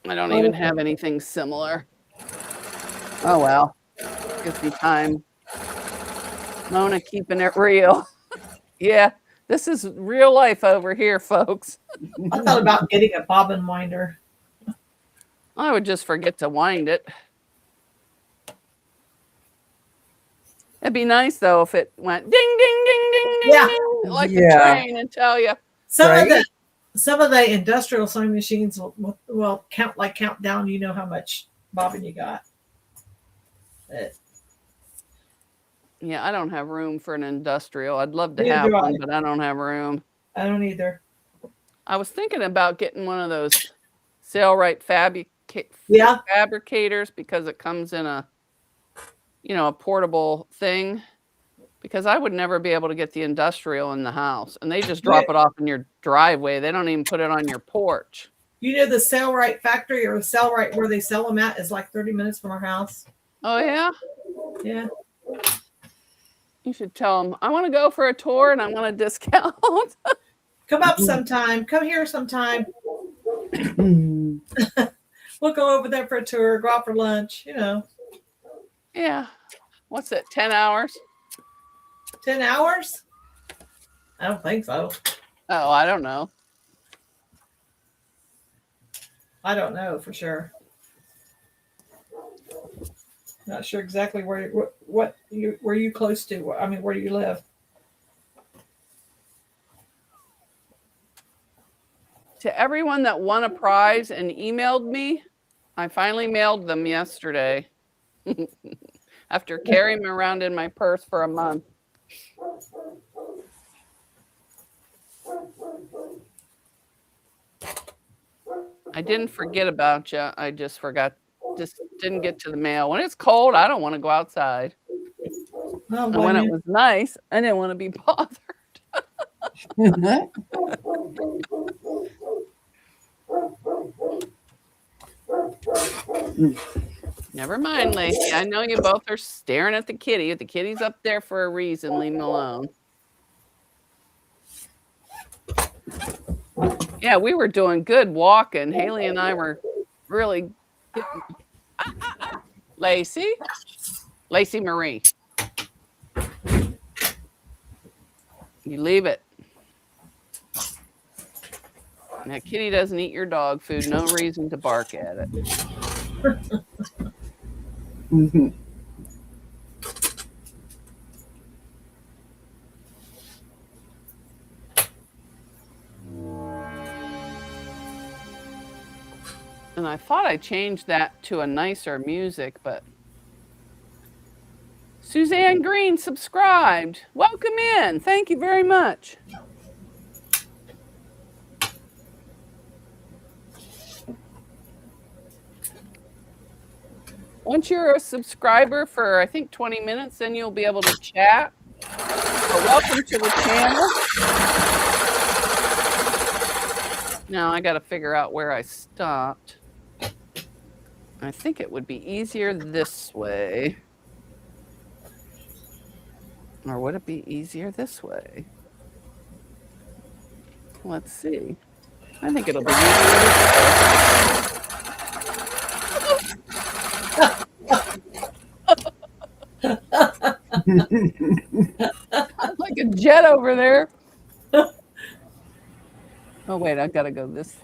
I don't even have anything similar. Oh well. Gives me time. Mona keeping it real. Yeah, this is real life over here, folks. I thought about getting a bobbin winder. I would just forget to wind it. It'd be nice though if it went ding ding ding ding ding, Yeah. ding like a Yeah. train and tell you. Some of the industrial sewing machines will count down. You know how much bobbin you got. Yeah, I don't have room for an industrial. I'd love to Neither have do I. one, but I don't have room. I don't either. I was thinking about getting one of those Sailrite Yeah. fabricators because it comes in a portable thing. Because I would never be able to get the industrial in the house, and they just drop it off in your driveway. They don't even put it on your porch. You know the Sailrite factory or the Sailrite where they sell them at is like 30 minutes from our house. Oh yeah, Yeah. you should tell them I want to go for a tour and I want a discount. Come up sometime. Come here sometime. We'll go over there for a tour, go out for lunch, Yeah, what's it? 10 hours? 10 hours? I don't think so. Oh, I don't know. I don't know for sure. Not sure exactly where you close to. I mean, where do you live? To everyone that won a prize and emailed me, I finally mailed them yesterday. After carrying them around in my purse for a month. I didn't forget about you. I just didn't get to the mail. When it's cold, I don't want to go outside. And when it was nice, I didn't want to be bothered. Never mind, Lacey. I know you both are staring at the kitty. The kitty's up there for a reason. Leave him alone. Yeah, we were doing good walking. Haley and I were really Lacey Marie. You leave it. That kitty doesn't eat your dog food. No reason to bark at it. Mm-hmm. And I thought I changed that to a nicer music, but Suzanne Green subscribed. Welcome in. Thank you very much. Once you're a subscriber for, I think, 20 minutes, then you'll be able to chat. So welcome to the channel. Now I got to figure out where I stopped. I think it would be easier this way. Or would it be easier this way? Let's see. I think it'll be easier this way. Like a jet over there. Oh wait, I gotta go this.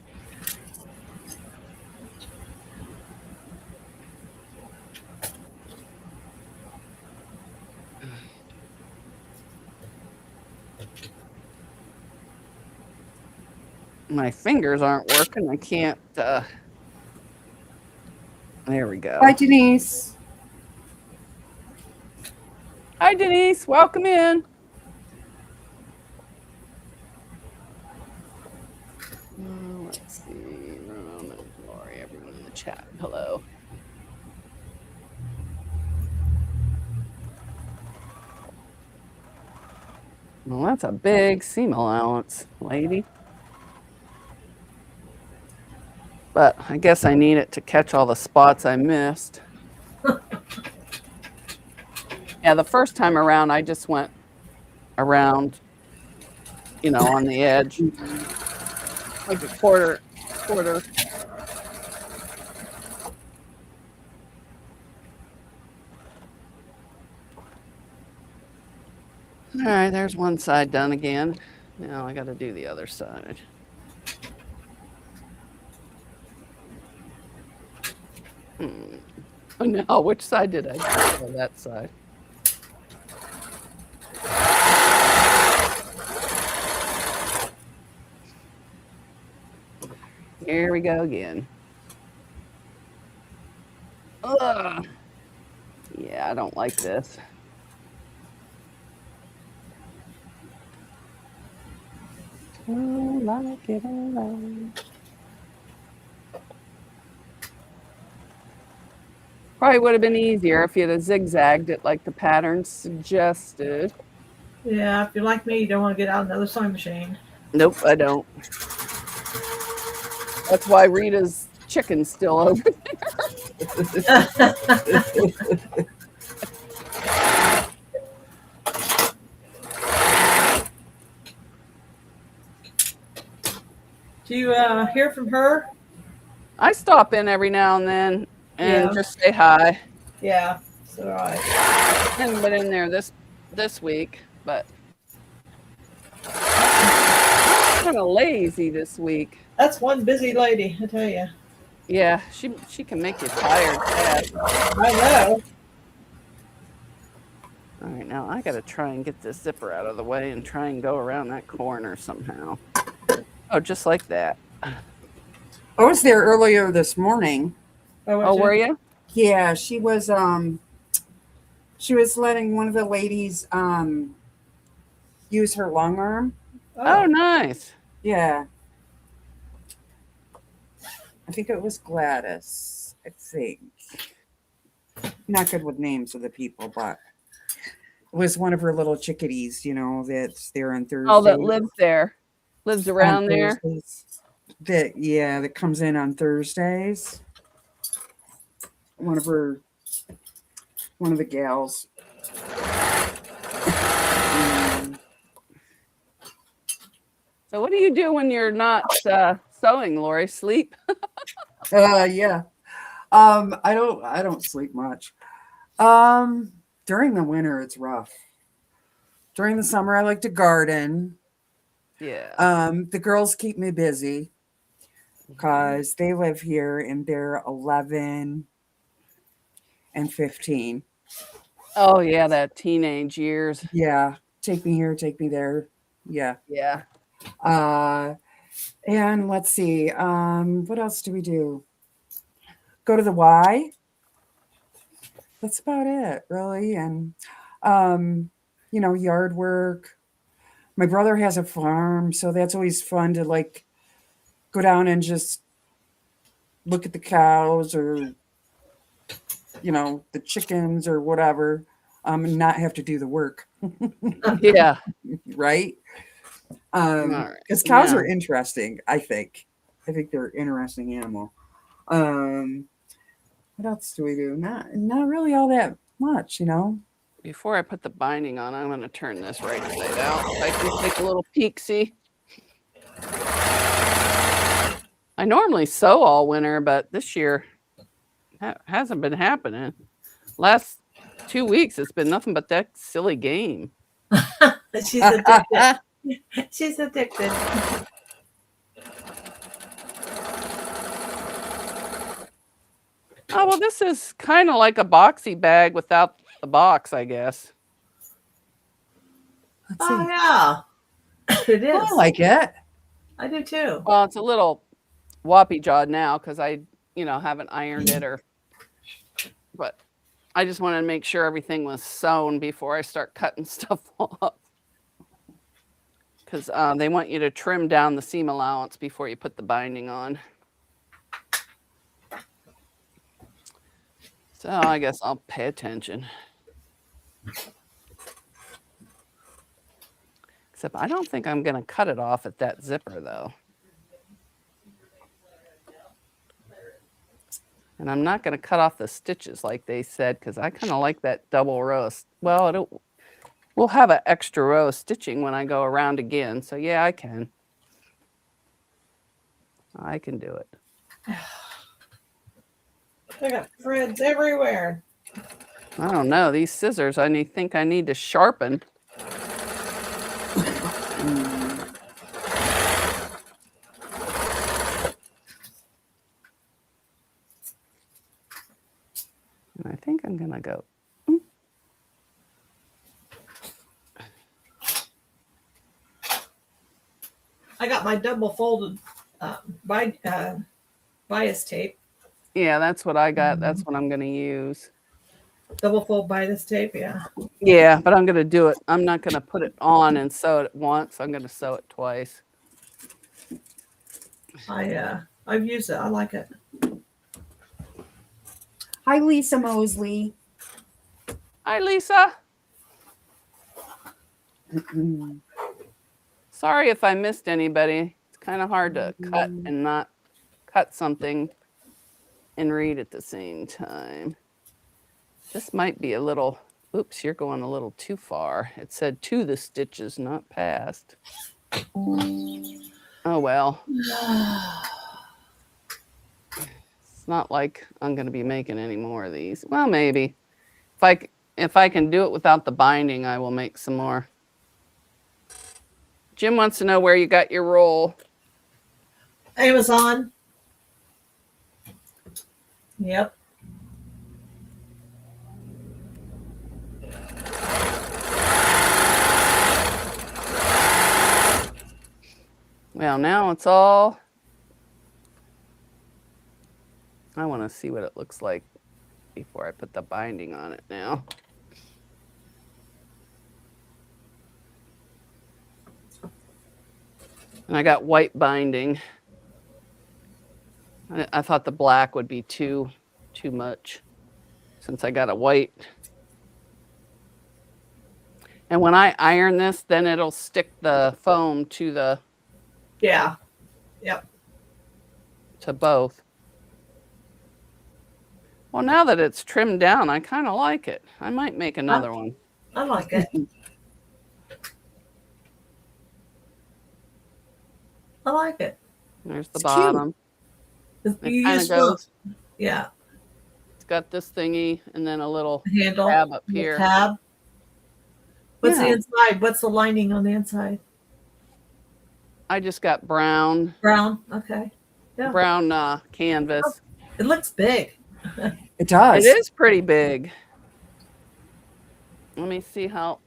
My fingers aren't working. I can't. There we go. Hi, Denise. Hi, Denise. Welcome in. Let's see. Rowena, Lori, everyone in the chat. Hello. Well, that's a big seam allowance, lady. But I guess I need it to catch all the spots I missed. Yeah, the first time around, I just went around, on the edge, like a quarter. All right, there's one side done again. Now I got to do the other side. Oh no, which side did I do? Oh, that side. Here we go again. Ugh. Yeah, I don't like this. Don't like it alone. Probably would have been easier if you'd have zigzagged it like the pattern suggested. Yeah, if you're like me, you don't want to get out another sewing machine. Nope, I don't. That's why Rita's chicken's still over. Do you hear from her? I stop in every now and then and Yeah. just say hi. Yeah, so I Haven't been in there this week, but I'm kind of lazy this week. That's one busy lady, I tell you. Yeah, she can make you tired fast. I know. All right, now I got to try and get this zipper out of the way and try and go around that corner somehow. Oh, just like that. I was there earlier this morning. Oh, were you? Yeah, she was letting one of the ladies use her long arm. Oh, nice. Yeah. I think it was Gladys, I think. Not good with names of the people, but it was one of her little chickadees, that's there on Thursday. Oh, that lives there. Lives around there. That comes in on Thursdays. One of the gals. So what do you do when you're not sewing, Lori? Sleep? Yeah. I don't sleep much. During the winter it's rough. During the summer I like to garden. Yeah. The girls keep me busy because they live here and they're 11 and 15. Oh yeah, that teenage years. Yeah. Take me here, take me there. Yeah. Yeah. And let's see. What else do we do? Go to the Y. That's about it, really. And yard work. My brother has a farm, so that's always fun to like go down and just look at the cows or the chickens or whatever, and not have to do the work. Yeah. Right? Right. Because cows are interesting, I think. I think they're an interesting animal. What else do we do? Not really all that much, Before I put the binding on, I'm going to turn this right side out. I can take a little peek, see? I normally sew all winter, but this year hasn't been happening. Last 2 weeks, it's been nothing but that silly game. She's addicted. She's addicted. Oh, well, this is kind of like a boxy bag without the box, I guess. Let's see. Oh, yeah. It is. I like it. I do too. Well, it's a little whoppy jawed now because I, haven't ironed it but I just wanted to make sure everything was sewn before I start cutting stuff off. Because they want you to trim down the seam allowance before you put the binding on. So I guess I'll pay attention. Except I don't think I'm going to cut it off at that zipper, though. And I'm not going to cut off the stitches like they said, because I kind of like that double row. Well, we'll have an extra row of stitching when I go around again. So yeah, I can. I can do it. I got threads everywhere. I don't know. These scissors, think I need to sharpen. And I think I'm going to go. I got my double folded bias tape. Yeah, that's what I got. That's what I'm going to use. Double fold bias tape, yeah. Yeah, but I'm going to do it. I'm not going to put it on and sew it once. I'm going to sew it twice. I've used it. I like it. Hi, Lisa Mosley. Hi, Lisa. Sorry if I missed anybody. It's kind of hard to cut and not cut something and read at the same time. This might be a little, oops, you're going a little too far. It said to the stitches, not past. Oh, well. It's not like I'm going to be making any more of these. Well, maybe. If I can do it without the binding, I will make some more. Jim wants to know where you got your roll. Amazon. Yep. Well, now it's all. I want to see what it looks like before I put the binding on it now. And I got white binding. I thought the black would be too much since I got a white. And when I iron this, then it'll stick the foam to the. Yeah. Yep. To both. Well, now that it's trimmed down, I kind of like it. I might make another one. I like it. I like it. There's the It's bottom. You It kind use of goes. yeah. It's got this thingy and then a little Handle. tab up little here. Tab. What's the Yeah. inside? What's the lining on the inside? I just got brown Brown. Okay. Yeah. brown canvas. It looks big. It does. It is pretty big. Let me see how.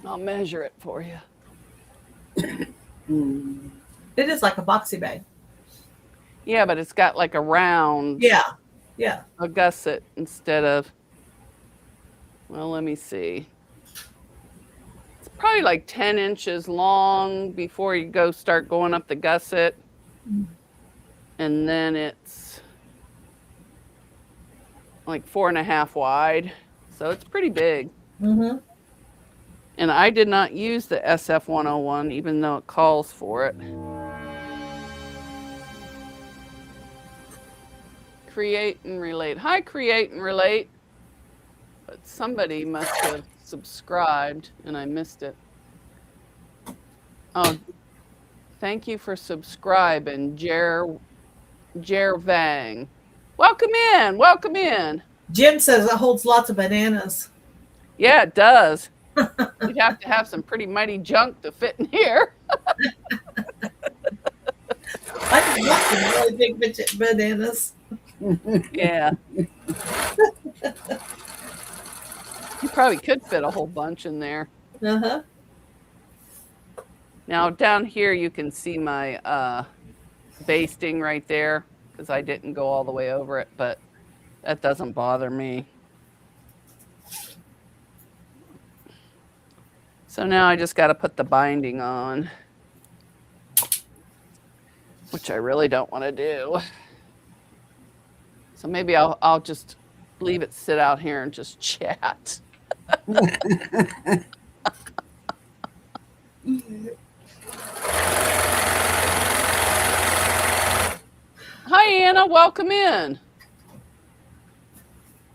I'll measure it for you. It is like a boxy bag. Yeah, but it's got like a round. Yeah. Yeah. A gusset instead of. Well, let me see. It's probably like 10 inches long before you start going up the gusset. And then it's like 4.5 wide. So it's pretty big. Mm-hmm. And I did not use the SF101, even though it calls for it. Create and relate. Hi, create and relate. But somebody must have subscribed and I missed it. Oh, thank you for subscribing, Jer Vang. Welcome in. Welcome in. Jim says it holds lots of bananas. Yeah, it does. You'd have to have some pretty mighty junk to fit in here. I can want some really big bananas. Yeah. You probably could fit a whole bunch in there. Uh-huh. Now down here you can see my basting right there because I didn't go all the way over it, but that doesn't bother me. So now I just got to put the binding on, which I really don't want to do. So maybe I'll just leave it sit out here and just chat. Hi, Anna. Welcome in.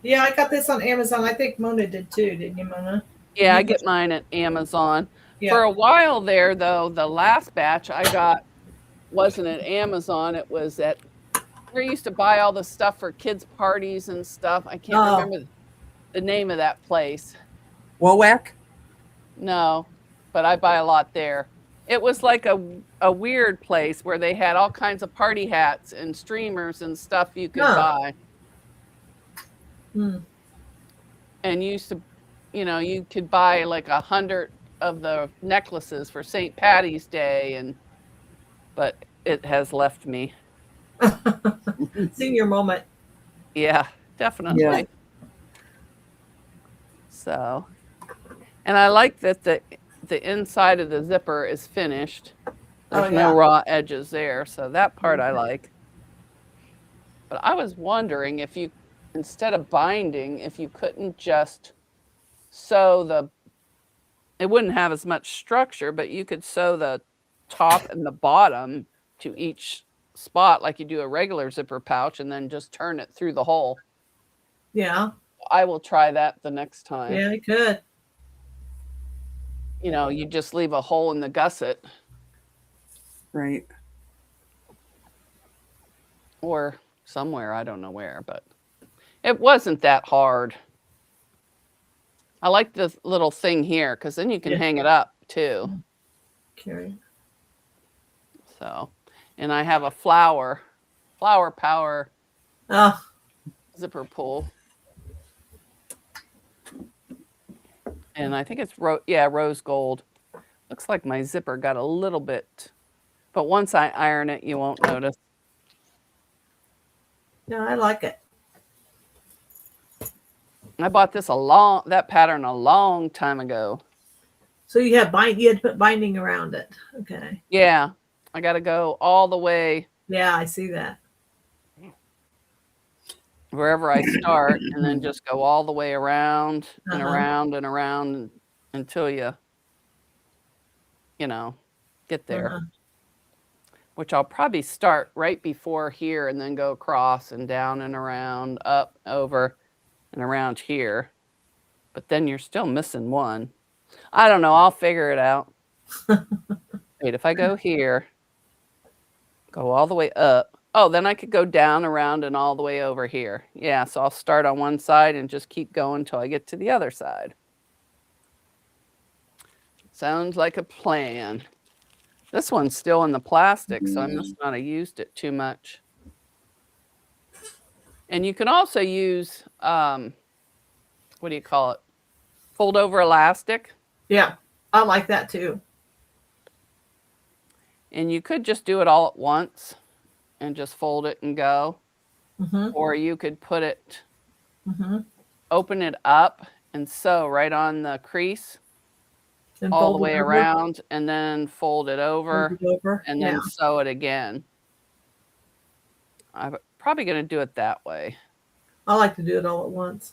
Yeah, I got this on Amazon. I think Mona did too, didn't you, Mona? Yeah, I get mine at Amazon. Yeah. For a while there, though, the last batch I got wasn't at Amazon. It was at where I used to buy all the stuff for kids' parties and stuff. I can't Oh. remember the name of that place. Wowack? No, but I buy a lot there. It was like a weird place where they had all kinds of party hats and streamers and stuff you could Huh. buy. Hmm. And you used to, you could buy like 100 of the necklaces for St. Patty's Day, but it has left me. Senior moment. Yeah, definitely. Yeah. So, and I like that the inside of the zipper is finished. There's yeah. no raw edges there, so that part I like. But I was wondering if you, instead of binding, if you couldn't just sew it wouldn't have as much structure, but you could sew the top and the bottom to each spot like you do a regular zipper pouch and then just turn it through the hole. Yeah. I will try that the next time. Yeah, I could. You just leave a hole in the gusset. Right. Or somewhere, I don't know where, but it wasn't that hard. I like this little thing here because then you can hang it up too. Okay. So, and I have a flower power zipper pull. And I think it's rose gold. Looks like my zipper got a little bit, but once I iron it, you won't notice. Yeah, I like it. I bought that pattern a long time ago. So you had to put binding around it. Okay. Yeah, I got to go all the way. Yeah, I see that. Wherever I start, and then just go all the way around and around and around until you get there. Which I'll probably start right before here and then go across and down and around, up, over, and around here. But then you're still missing one. I don't know. I'll figure it out. Wait, if I go here, go all the way up. Oh, then I could go down, around, and all the way over here. Yeah, so I'll start on one side and just keep going until I get to the other side. Sounds like a plan. This one's still in the plastic, so I must not have used it too much. And you can also use, what do you call it? Fold over elastic. Yeah, I like that too. And you could just do it all at once and just fold it and go. Or you could put it, open it up and sew right on the crease And all fold the way it over. around, and then fold it over, Fold it over. and then sew it again. I'm probably going to do it that way. I like to do it all at once.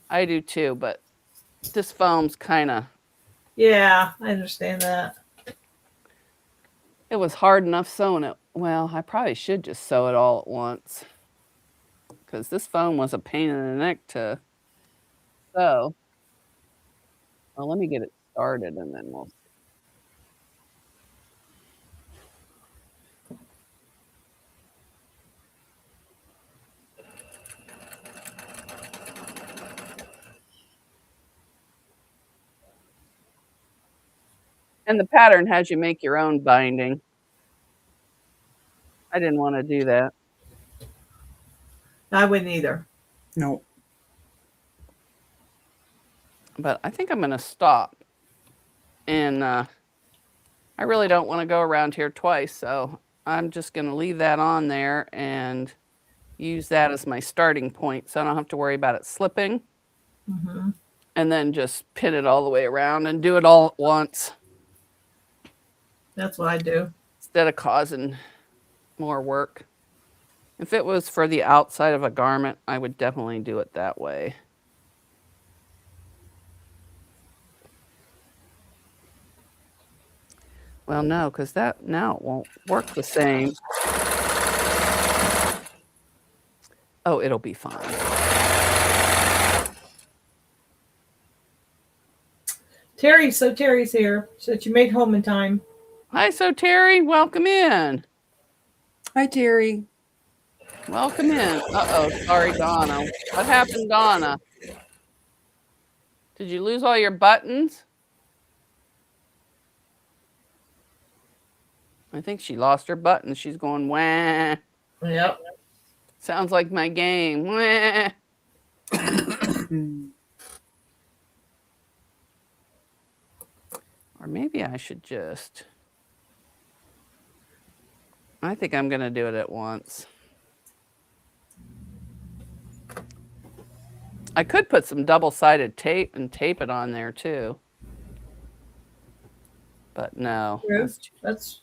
I do too, but this foam's kind of... Yeah, I understand that. It was hard enough sewing it. Well, I probably should just sew it all at once, because this foam was a pain in the neck to sew. Well, let me get it started and then we'll see. And the pattern has you make your own binding. I didn't want to do that. I wouldn't either. No. But I think I'm going to stop. And I really don't want to go around here twice, so I'm just going to leave that on there and use that as my starting point so I don't have to worry about it slipping. And then just pin it all the way around and do it all at once. That's what I do. Instead of causing more work. If it was for the outside of a garment, I would definitely do it that way. Well, no, because now it won't work the same. Oh, it'll be fine. Terry's here. So that you made home in time. Hi, so Terry, welcome in. Hi, Terry. Welcome in. Uh-oh, sorry, Donna. What happened, Donna? Did you lose all your buttons? I think she lost her buttons. She's going, wah. Yep. Sounds like my game. Wah. Or maybe I should just... I think I'm going to do it at once. I could put some double-sided tape and tape it on there too. But no, That's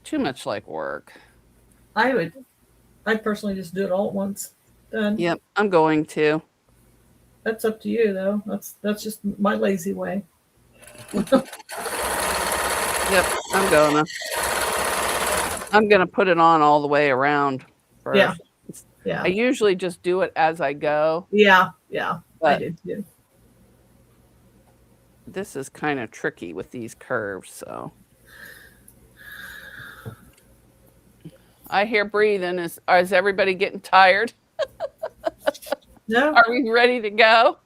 too much like work. I'd personally just do it all at once. Done. Yep, I'm going to. That's up to you though. That's just my lazy way. Yep, I'm gonna put it on all the way around first. Yeah. Yeah. I usually just do it as I go. Yeah. But I did too. this is kind of tricky with these curves, so. I hear breathing. Is everybody getting tired? No. Are we ready to go?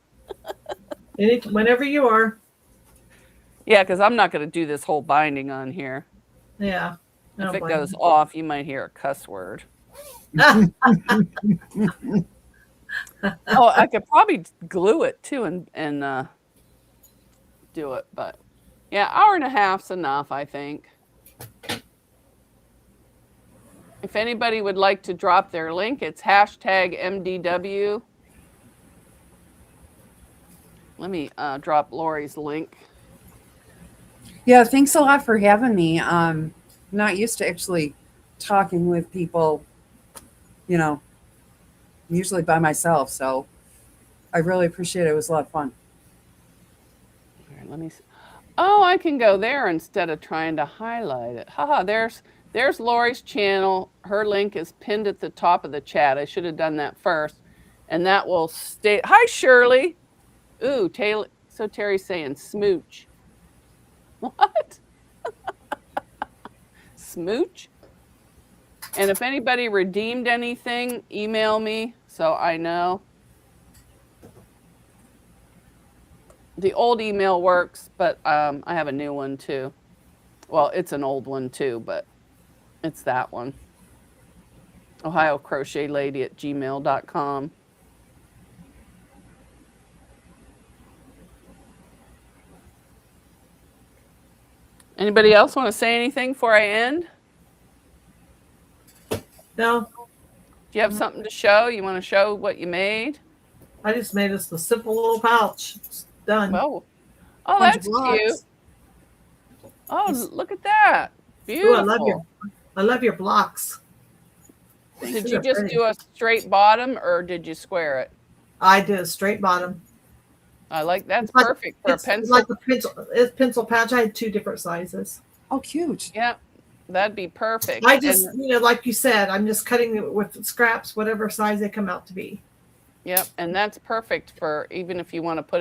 Whenever you are. Yeah, because I'm not going to do this whole binding on here. Yeah. If it goes off, you might hear a cuss word. Ah, Oh, I could probably glue it too and do it, but yeah, hour and a half's enough, I think. If anybody would like to drop their link, it's #MDW. Let me drop Lori's link. Yeah, thanks a lot for having me. I'm not used to actually talking with people, you know, usually by myself. So I really appreciate it. It was a lot of fun. All right, let me see. Oh, I can go there instead of trying to highlight it. Haha, there's Lori's channel. Her link is pinned at the top of the chat. I should have done that first. And that will stay. Hi, Shirley. Ooh, Taylor. So Terry's saying smooch. What? Smooch? And if anybody redeemed anything, email me so I know. The old email works, but I have a new one too. Well, it's an old one too, but it's that one. OhioCrochetLady@gmail.com. Anybody else want to say anything before I end? no, Do you have something to show? You want to show what you made? I just made us the simple little pouch. It's done. Oh, oh, Bunch that's of blocks. cute. Oh, look at that. Ooh, Beautiful. I love your blocks. Did you just do a straight bottom or did you square it? I did a straight bottom. I like that's It's like- perfect for a It's pencil. like a pencil. It's pencil pouch. I had 2 different sizes. Oh, cute. Yeah, that'd be perfect. I just, And, like you said, I'm just cutting it with scraps, whatever size they come out to be. yep, and that's perfect for even if you want to put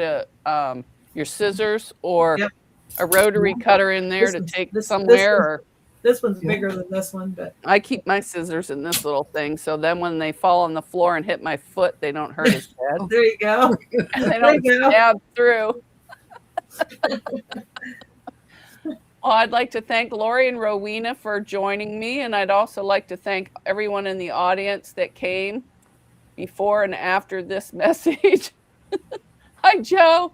your scissors or Yep. a rotary cutter in there This to one's- take this somewhere. one's- Or This one's Yeah. bigger than this one, but I keep my scissors in this little thing, so then when they fall on the floor and hit my foot, they don't hurt as bad. there you go. And they There you don't go. stab through. Well, I'd like to thank Lori and Rowena for joining me, and I'd also like to thank everyone in the audience that came before and after this message. Hi, Joe.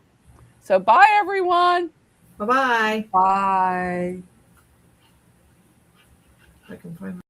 So bye, everyone. Bye-bye. Bye. I can find